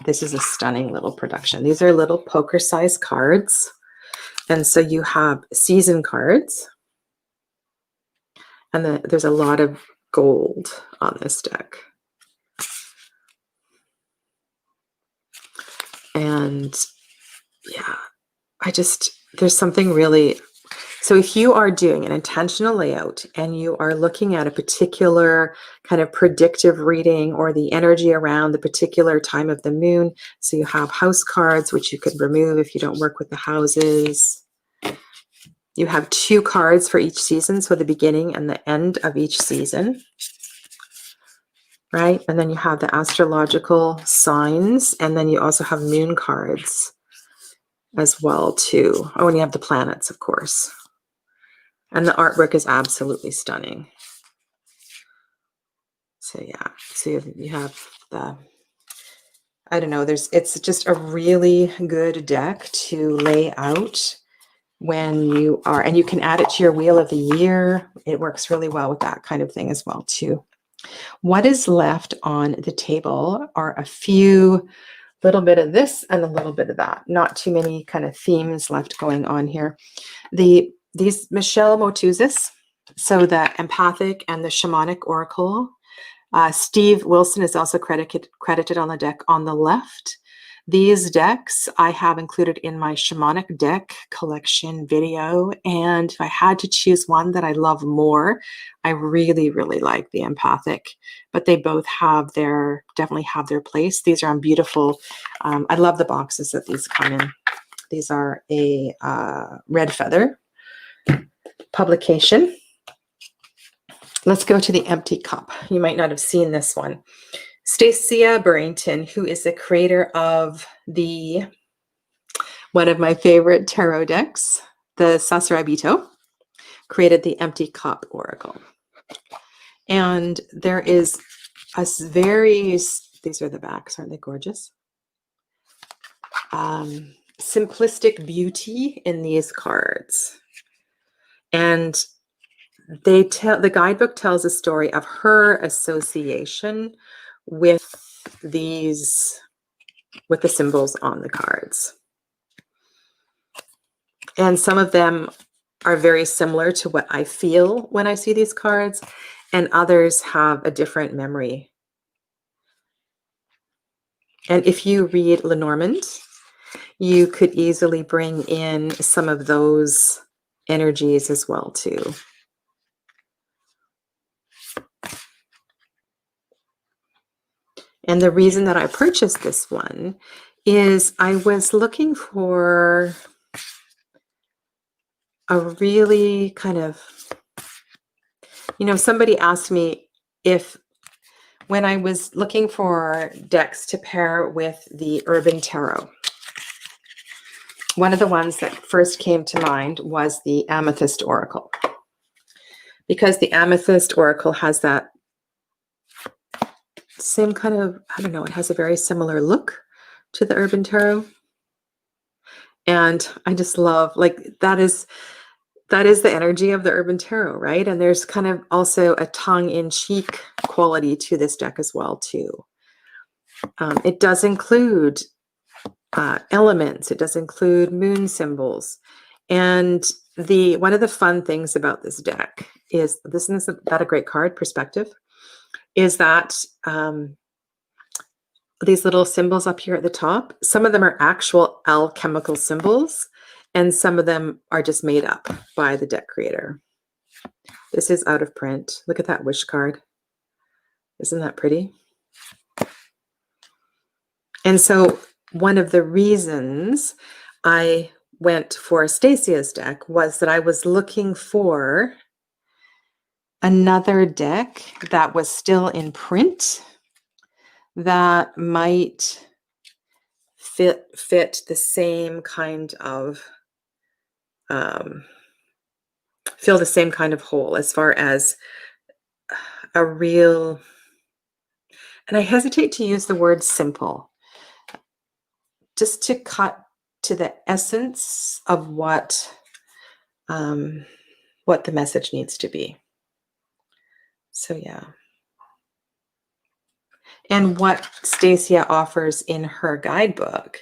this is a stunning little production. These are little poker-sized cards. And so you have season cards. And there's a lot of gold on this deck. And yeah, there's something really... So if you are doing an intentional layout and you are looking at a particular kind of predictive reading or the energy around the particular time of the moon, so you have house cards, which you could remove if you don't work with the houses. You have 2 cards for each season, so the beginning and the end of each season, right? And then you have the astrological signs, and then you also have moon cards as well too. Oh, and you have the planets, of course. And the artwork is absolutely stunning. So yeah, so you have the, I don't know, it's just a really good deck to lay out when you are, and you can add it to your wheel of the year. It works really well with that kind of thing as well too. What is left on the table are a few, little bit of this and a little bit of that. Not too many kind of themes left going on here. These Michelle Motuzis, so the Empathic and the Shamanic Oracle. Steve Wilson is also credited on the deck on the left. These decks I have included in my Shamanic deck collection video, and if I had to choose one that I love more, I really, really like the Empathic, but they both definitely have their place. These are on beautiful, I love the boxes that these come in. These are a Red Feather publication. Let's go to the Empty Cup. You might not have seen this one. Stacia Burrington, who is the creator of one of my favorite tarot decks, the Sasarabito, created the Empty Cup Oracle. And there is a these are the backs, aren't they gorgeous? Simplistic beauty in these cards. And the guidebook tells a story of her association with the symbols on the cards. And some of them are very similar to what I feel when I see these cards, and others have a different memory. And if you read Lenormand, you could easily bring in some of those energies as well too. And the reason that I purchased this one is I was looking for a really kind of, somebody asked me when I was looking for decks to pair with the Urban Tarot, one of the ones that first came to mind was the Amethyst Oracle, because the Amethyst Oracle has that same kind of, I don't know, it has a very similar look to the Urban Tarot. And I just love, that is the energy of the Urban Tarot, right? And there's kind of also a tongue-in-cheek quality to this deck as well too. It does include elements. It does include moon symbols. And one of the fun things about this deck is, isn't that a great card, Perspective? Is that these little symbols up here at the top, some of them are actual alchemical symbols, and some of them are just made up by the deck creator. This is out of print. Look at that wish card. Isn't that pretty? And so one of the reasons I went for Stasia's deck was that I was looking for another deck that was still in print that might fit the same kind of fill the same kind of hole as far as a real, and I hesitate to use the word simple, just to cut to the essence of what the message needs to be. So yeah. And what Stasia offers in her guidebook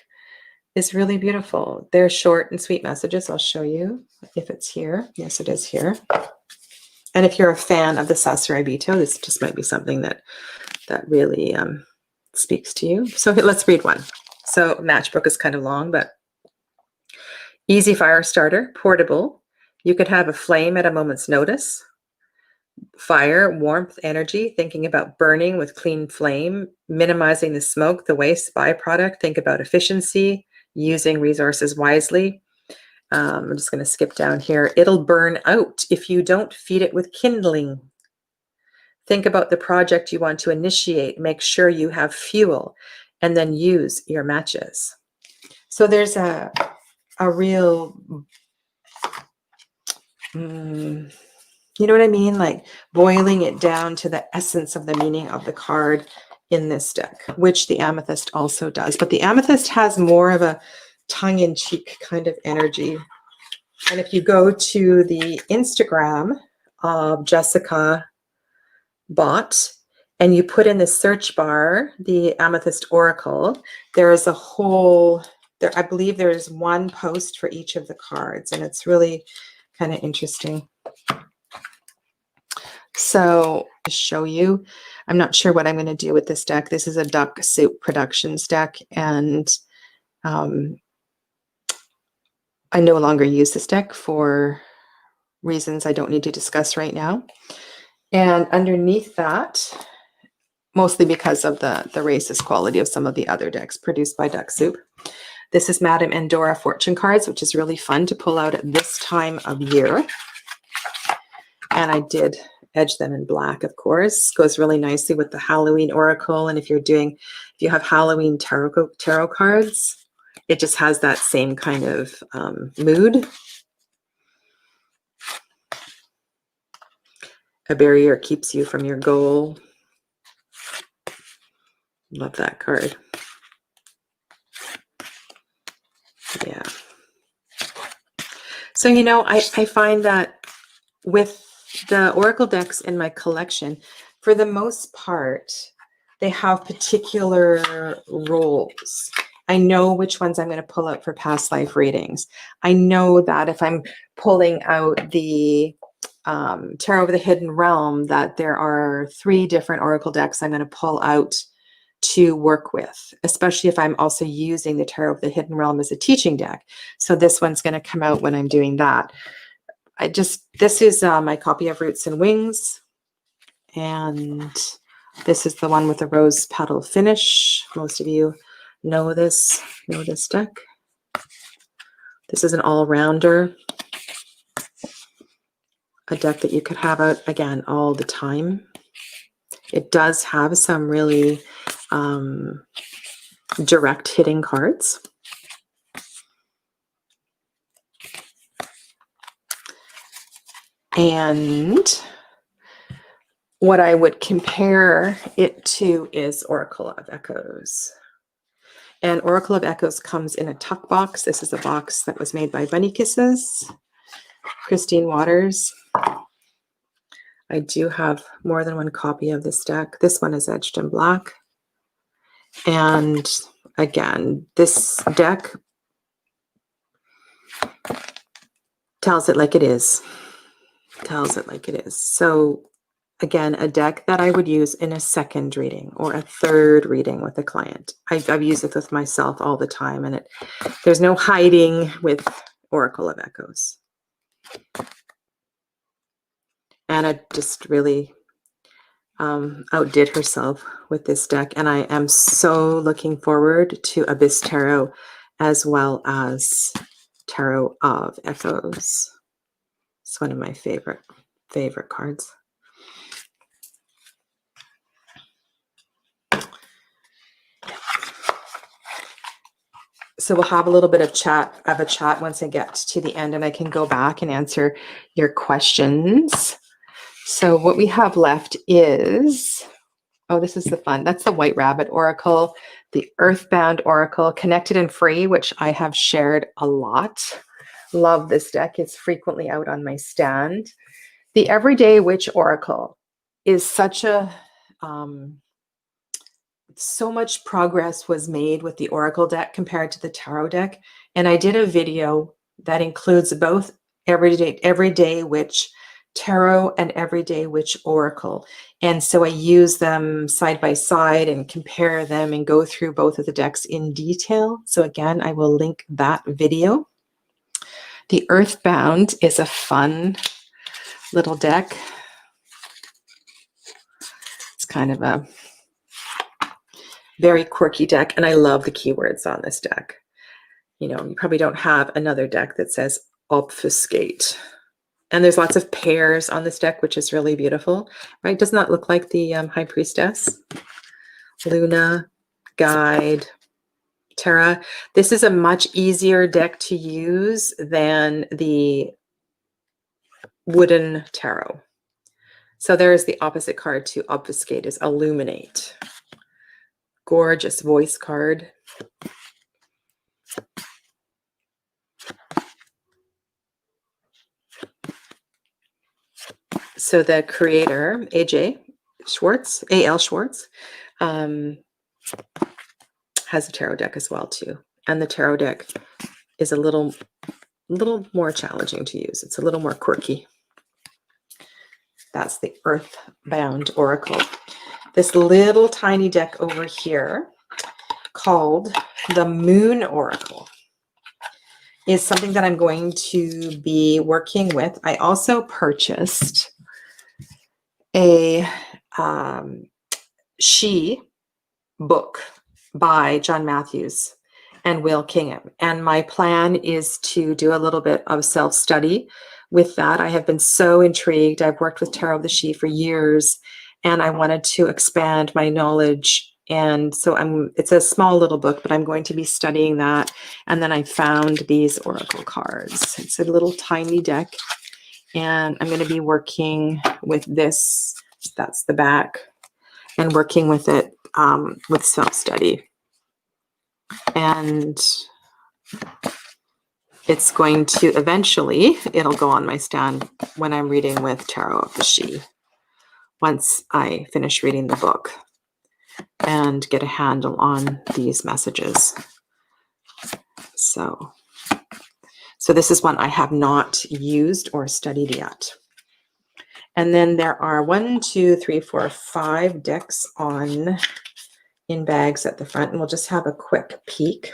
is really beautiful. They're short and sweet messages. I'll show you if it's here. Yes, it is here. And if you're a fan of the Sasarai Bito, this just might be something that really speaks to you. So let's read one. So matchbook is kind of long, but easy fire starter, portable. You could have a flame at a moment's notice. Fire, warmth, energy, thinking about burning with clean flame, minimizing the smoke, the waste, byproduct. Think about efficiency, using resources wisely. I'm just going to skip down here. It'll burn out if you don't feed it with kindling. Think about the project you want to initiate. Make sure you have fuel, and then use your matches. So there's a real, you know what I mean? Like boiling it down to the essence of the meaning of the card in this deck, which the amethyst also does. But the amethyst has more of a tongue-in-cheek kind of energy. And if you go to the Instagram of Jessica Bot and you put in the search bar the Amethyst Oracle, there is a whole, I believe there's one post for each of the cards, and it's really kind of interesting. So to show you, I'm not sure what I'm going to do with this deck. This is a Duck Soup Productions deck, and I no longer use this deck for reasons I don't need to discuss right now. And underneath that, mostly because of the racist quality of some of the other decks produced by Duck Soup, this is Madame Endora fortune cards, which is really fun to pull out at this time of year. And I did edge them in black, of course. Goes really nicely with the Halloween Oracle. And if you have Halloween tarot cards, it just has that same kind of mood. A barrier keeps you from your goal. Love that card. Yeah. So, you know, I find that with the Oracle decks in my collection, for the most part, they have particular roles. I know which ones I'm going to pull out for past life readings. I know that if I'm pulling out the Tarot of the Hidden Realm, that there are 3 different Oracle decks I'm going to pull out to work with, especially if I'm also using the Tarot of the Hidden Realm as a teaching deck. So this one's going to come out when I'm doing that. This is my copy of Roots and Wings, and this is the one with the rose petal finish. Most of you know this deck. This is an all-rounder, a deck that you could have out again all the time. It does have some really direct hitting cards. And what I would compare it to is Oracle of Echoes. And Oracle of Echoes comes in a tuck box. This is a box that was made by Bunny Kisses, Christine Waters. I do have more than one copy of this deck. This one is edged in black. And again, this deck tells it like it is. Tells it like it is. So again, a deck that I would use in a second reading or a third reading with a client. I've used it with myself all the time, and there's no hiding with Oracle of Echoes. Anna just really outdid herself with this deck, and I am so looking forward to Abyss Tarot as well as Tarot of Echoes. It's one of my favorite cards. So we'll have a little bit of a chat once I get to the end, and I can go back and answer your questions. So what we have left is, oh, this is the fun. That's the White Rabbit Oracle, the Earthbound Oracle, Connected and Free, which I have shared a lot. Love this deck. It's frequently out on my stand. The Everyday Witch Oracle is such a, so much progress was made with the Oracle deck compared to the Tarot deck. And I did a video that includes both Everyday Witch Tarot and Everyday Witch Oracle. And so I use them side by side and compare them and go through both of the decks in detail. So again, I will link that video. The Earthbound is a fun little deck. It's kind of a very quirky deck, and I love the keywords on this deck. You know, you probably don't have another deck that says obfuscate. And there's lots of pairs on this deck, which is really beautiful, right? Does not look like the High Priestess. Luna, Guide, Terra. This is a much easier deck to use than the Wooden Tarot. So there is the opposite card to obfuscate, is Illuminate. Gorgeous voice card. So the creator, A.L. Schwartz, has a tarot deck as well too. And the tarot deck is a little more challenging to use. It's a little more quirky. That's the Earthbound Oracle. This little tiny deck over here called the Moon Oracle is something that I'm going to be working with. I also purchased a She book by John Matthews and Will Kingham. And my plan is to do a little bit of self-study with that. I have been so intrigued. I've worked with Tarot of the She for years, and I wanted to expand my knowledge. And so it's a small little book, but I'm going to be studying that. And then I found these oracle cards. It's a little tiny deck, and I'm going to be working with this. That's the back, and working with it with self-study. And it's going to eventually, it'll go on my stand when I'm reading with Tarot of the She, once I finish reading the book and get a handle on these messages. So this is one I have not used or studied yet. And then there are 1, 2, 3, 4, 5 decks in bags at the front, and we'll just have a quick peek.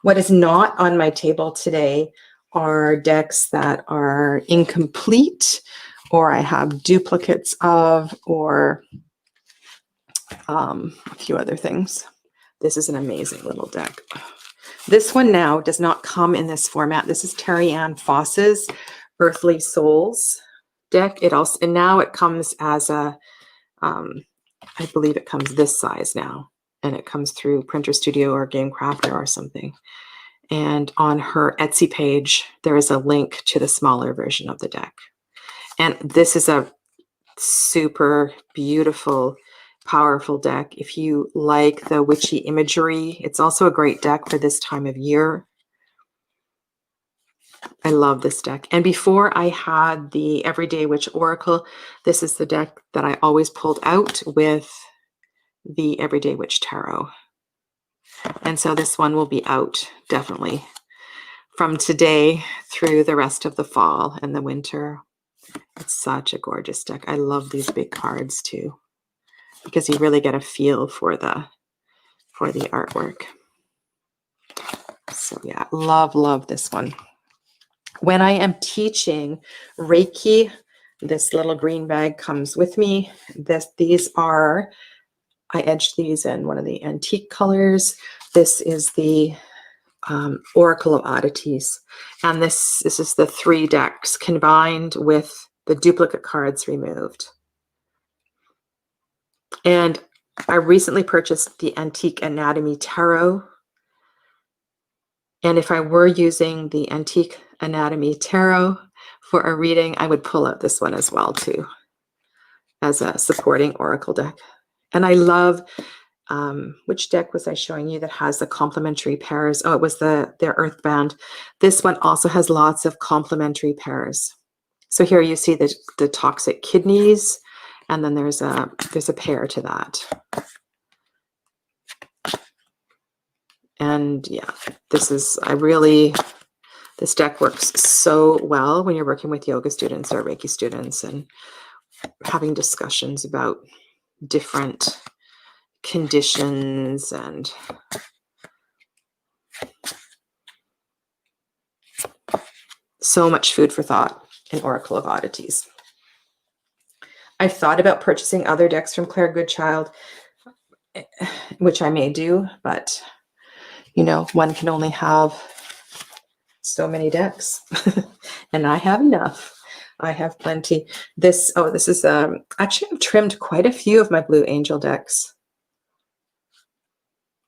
What is not on my table today are decks that are incomplete, or I have duplicates of, or a few other things. This is an amazing little deck. This one now does not come in this format. This is Terry Ann Foss's Earthly Souls deck. And now it comes as a, I believe it comes this size now, and it comes through Printer Studio or Game Crafter or something. And on her Etsy page, there is a link to the smaller version of the deck. And this is a super beautiful, powerful deck. If you like the witchy imagery, it's also a great deck for this time of year. I love this deck. And before I had the Everyday Witch Oracle, this is the deck that I always pulled out with the Everyday Witch Tarot. And so this one will be out definitely from today through the rest of the fall and the winter. It's such a gorgeous deck. I love these big cards too, because you really get a feel for the artwork. So yeah, love this one. When I am teaching Reiki, this little green bag comes with me. These are, I edged these in one of the antique colors. This is the Oracle of Oddities. And this is the 3 decks combined with the duplicate cards removed. And I recently purchased the Antique Anatomy Tarot. And if I were using the Antique Anatomy Tarot for a reading, I would pull out this one as well too, as a supporting oracle deck. And I love, which deck was I showing you that has the complementary pairs? Oh, it was the Earthbound. This one also has lots of complementary pairs. So here you see the toxic kidneys, and then there's a pair to that. And yeah, this deck works so well when you're working with yoga students or Reiki students and having discussions about different conditions and so much food for thought in Oracle of Oddities. I've thought about purchasing other decks from Claire Goodchild, which I may do, but you know, one can only have so many decks and I have enough. I have plenty. This is actually I've trimmed quite a few of my Blue Angel decks.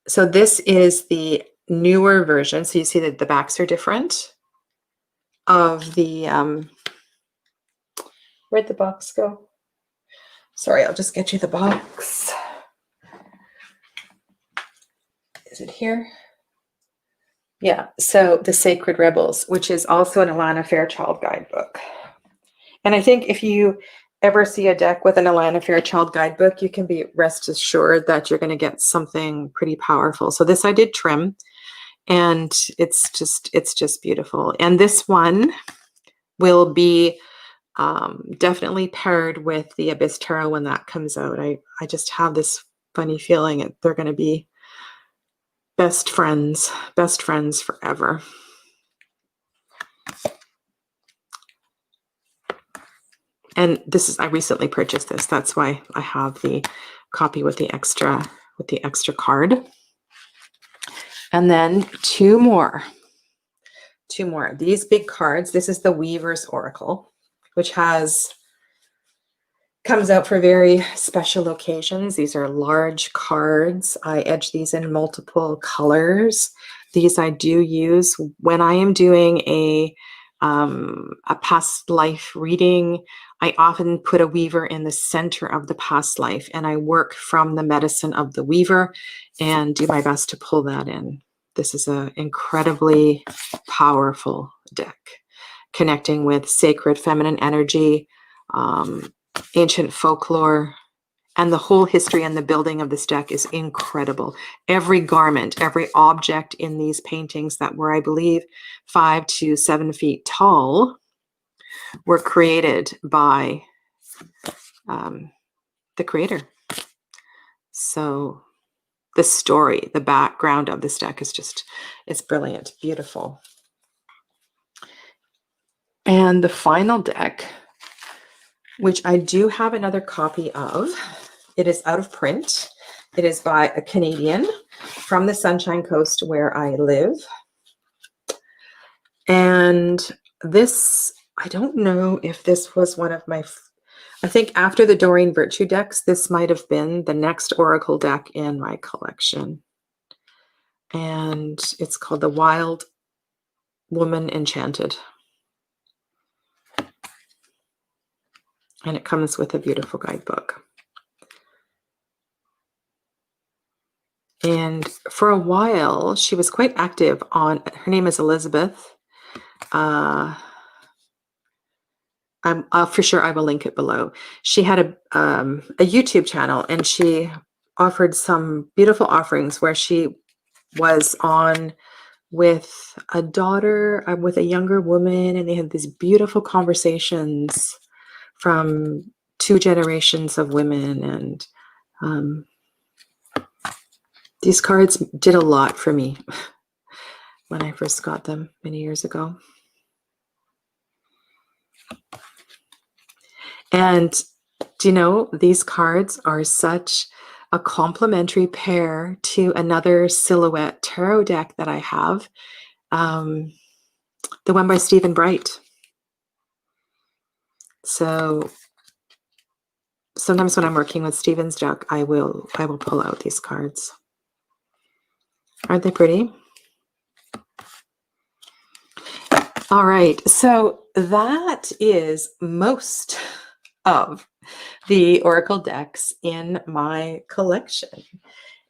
So this is the newer version. So you see that the backs are different of the where'd the box go? Sorry, I'll just get you the box. Is it here? Yeah, so the Sacred Rebels, which is also an Alana Fairchild guidebook. And I think if you ever see a deck with an Alana Fairchild guidebook, you can be rest assured that you're going to get something pretty powerful. So this I did trim, and it's just beautiful. And this one will be definitely paired with the Abyss Tarot when that comes out. I just have this funny feeling that they're going to be best friends forever. And I recently purchased this. That's why I have the copy with the extra card. And then two more. These big cards. This is the Weaver's Oracle, which comes out for very special occasions. These are large cards. I edge these in multiple colors. These I do use when I am doing a past life reading. I often put a weaver in the center of the past life, and I work from the medicine of the weaver and do my best to pull that in. This is an incredibly powerful deck, connecting with sacred feminine energy, ancient folklore, and the whole history and the building of this deck is incredible. Every garment, every object in these paintings that were, I believe, 5 to 7 feet tall were created by the creator. So the story, the background of this deck is it's brilliant, beautiful. And the final deck, which I do have another copy of. It is out of print. It is by a Canadian from the Sunshine Coast where I live. And this, I don't know if this was one of my, I think after the Doreen Virtue decks, this might have been the next Oracle deck in my collection. And it's called The Wild Woman Enchanted. And it comes with a beautiful guidebook. And for a while, she was quite active on, her name is Elizabeth. For sure, I will link it below. She had a YouTube channel, and she offered some beautiful offerings where she was on with a daughter, with a younger woman, and they had these beautiful conversations from 2 generations of women, and these cards did a lot for me when I first got them many years ago. And do you know, these cards are such a complementary pair to another silhouette tarot deck that I have, the one by Stephen Bright. So sometimes when I'm working with Stephen's deck, I will pull out these cards. Aren't they pretty? All right, so that is most of the oracle decks in my collection.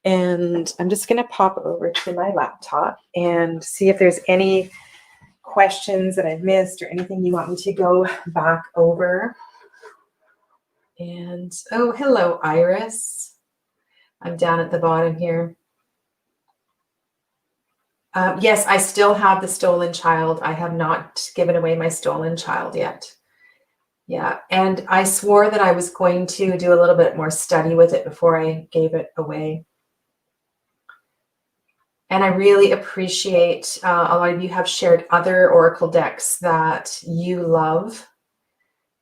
And I'm just going to pop over to my laptop and see if there's any questions that I've missed or anything you want me to go back over. And oh, hello, Iris. I'm down at the bottom here. Yes, I still have the stolen child. I have not given away my stolen child yet. Yeah, and I swore that I was going to do a little bit more study with it before I gave it away. And I really appreciate a lot of you have shared other oracle decks that you love.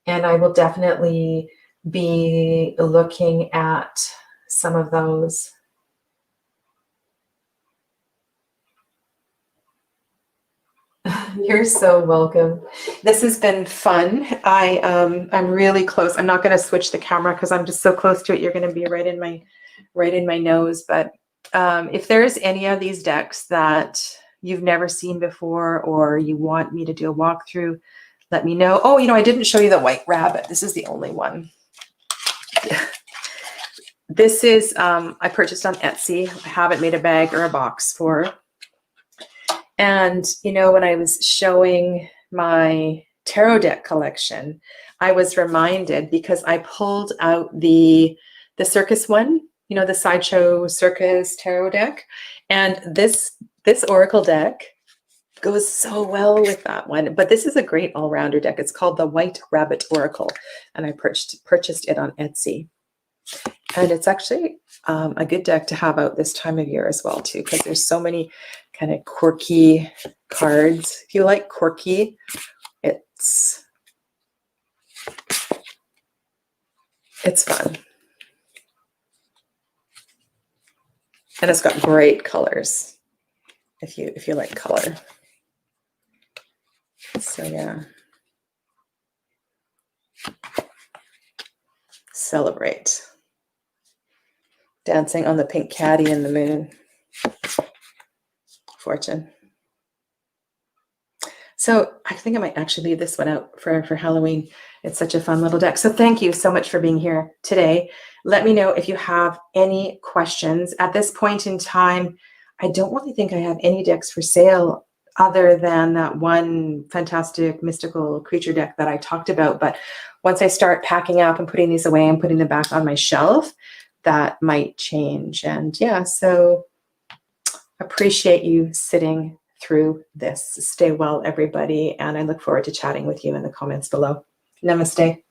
And I will definitely be looking at some of those. You're so welcome. This has been fun. I'm really close. I'm not going to switch the camera because I'm just so close to it. You're going to be right in my nose. But if there's any of these decks that you've never seen before, or you want me to do a walkthrough, let me know. Oh, you know, I didn't show you the white rabbit. This is the only one. This is I purchased on Etsy. I haven't made a bag or a box for. And, you know, when I was showing my tarot deck collection, I was reminded because I pulled out the circus one, you know, the Sideshow Circus tarot deck. And this oracle deck goes so well with that one. But this is a great all-rounder deck. It's called the White Rabbit Oracle. And I purchased it on Etsy. And it's actually a good deck to have out this time of year as well, too, because there's so many kind of quirky cards. If you like quirky, it's fun. And it's got great colors if you like color. So yeah. Celebrate. Dancing on the pink caddy and the moon. Fortune. So I think I might actually leave this one out for Halloween. It's such a fun little deck. So thank you so much for being here today. Let me know if you have any questions. At this point in time, I don't really think I have any decks for sale other than that one fantastic mystical creature deck that I talked about. But once I start packing up and putting these away and putting them back on my shelf, that might change. And yeah, so appreciate you sitting through this. Stay well, everybody. And I look forward to chatting with you in the comments below. Namaste.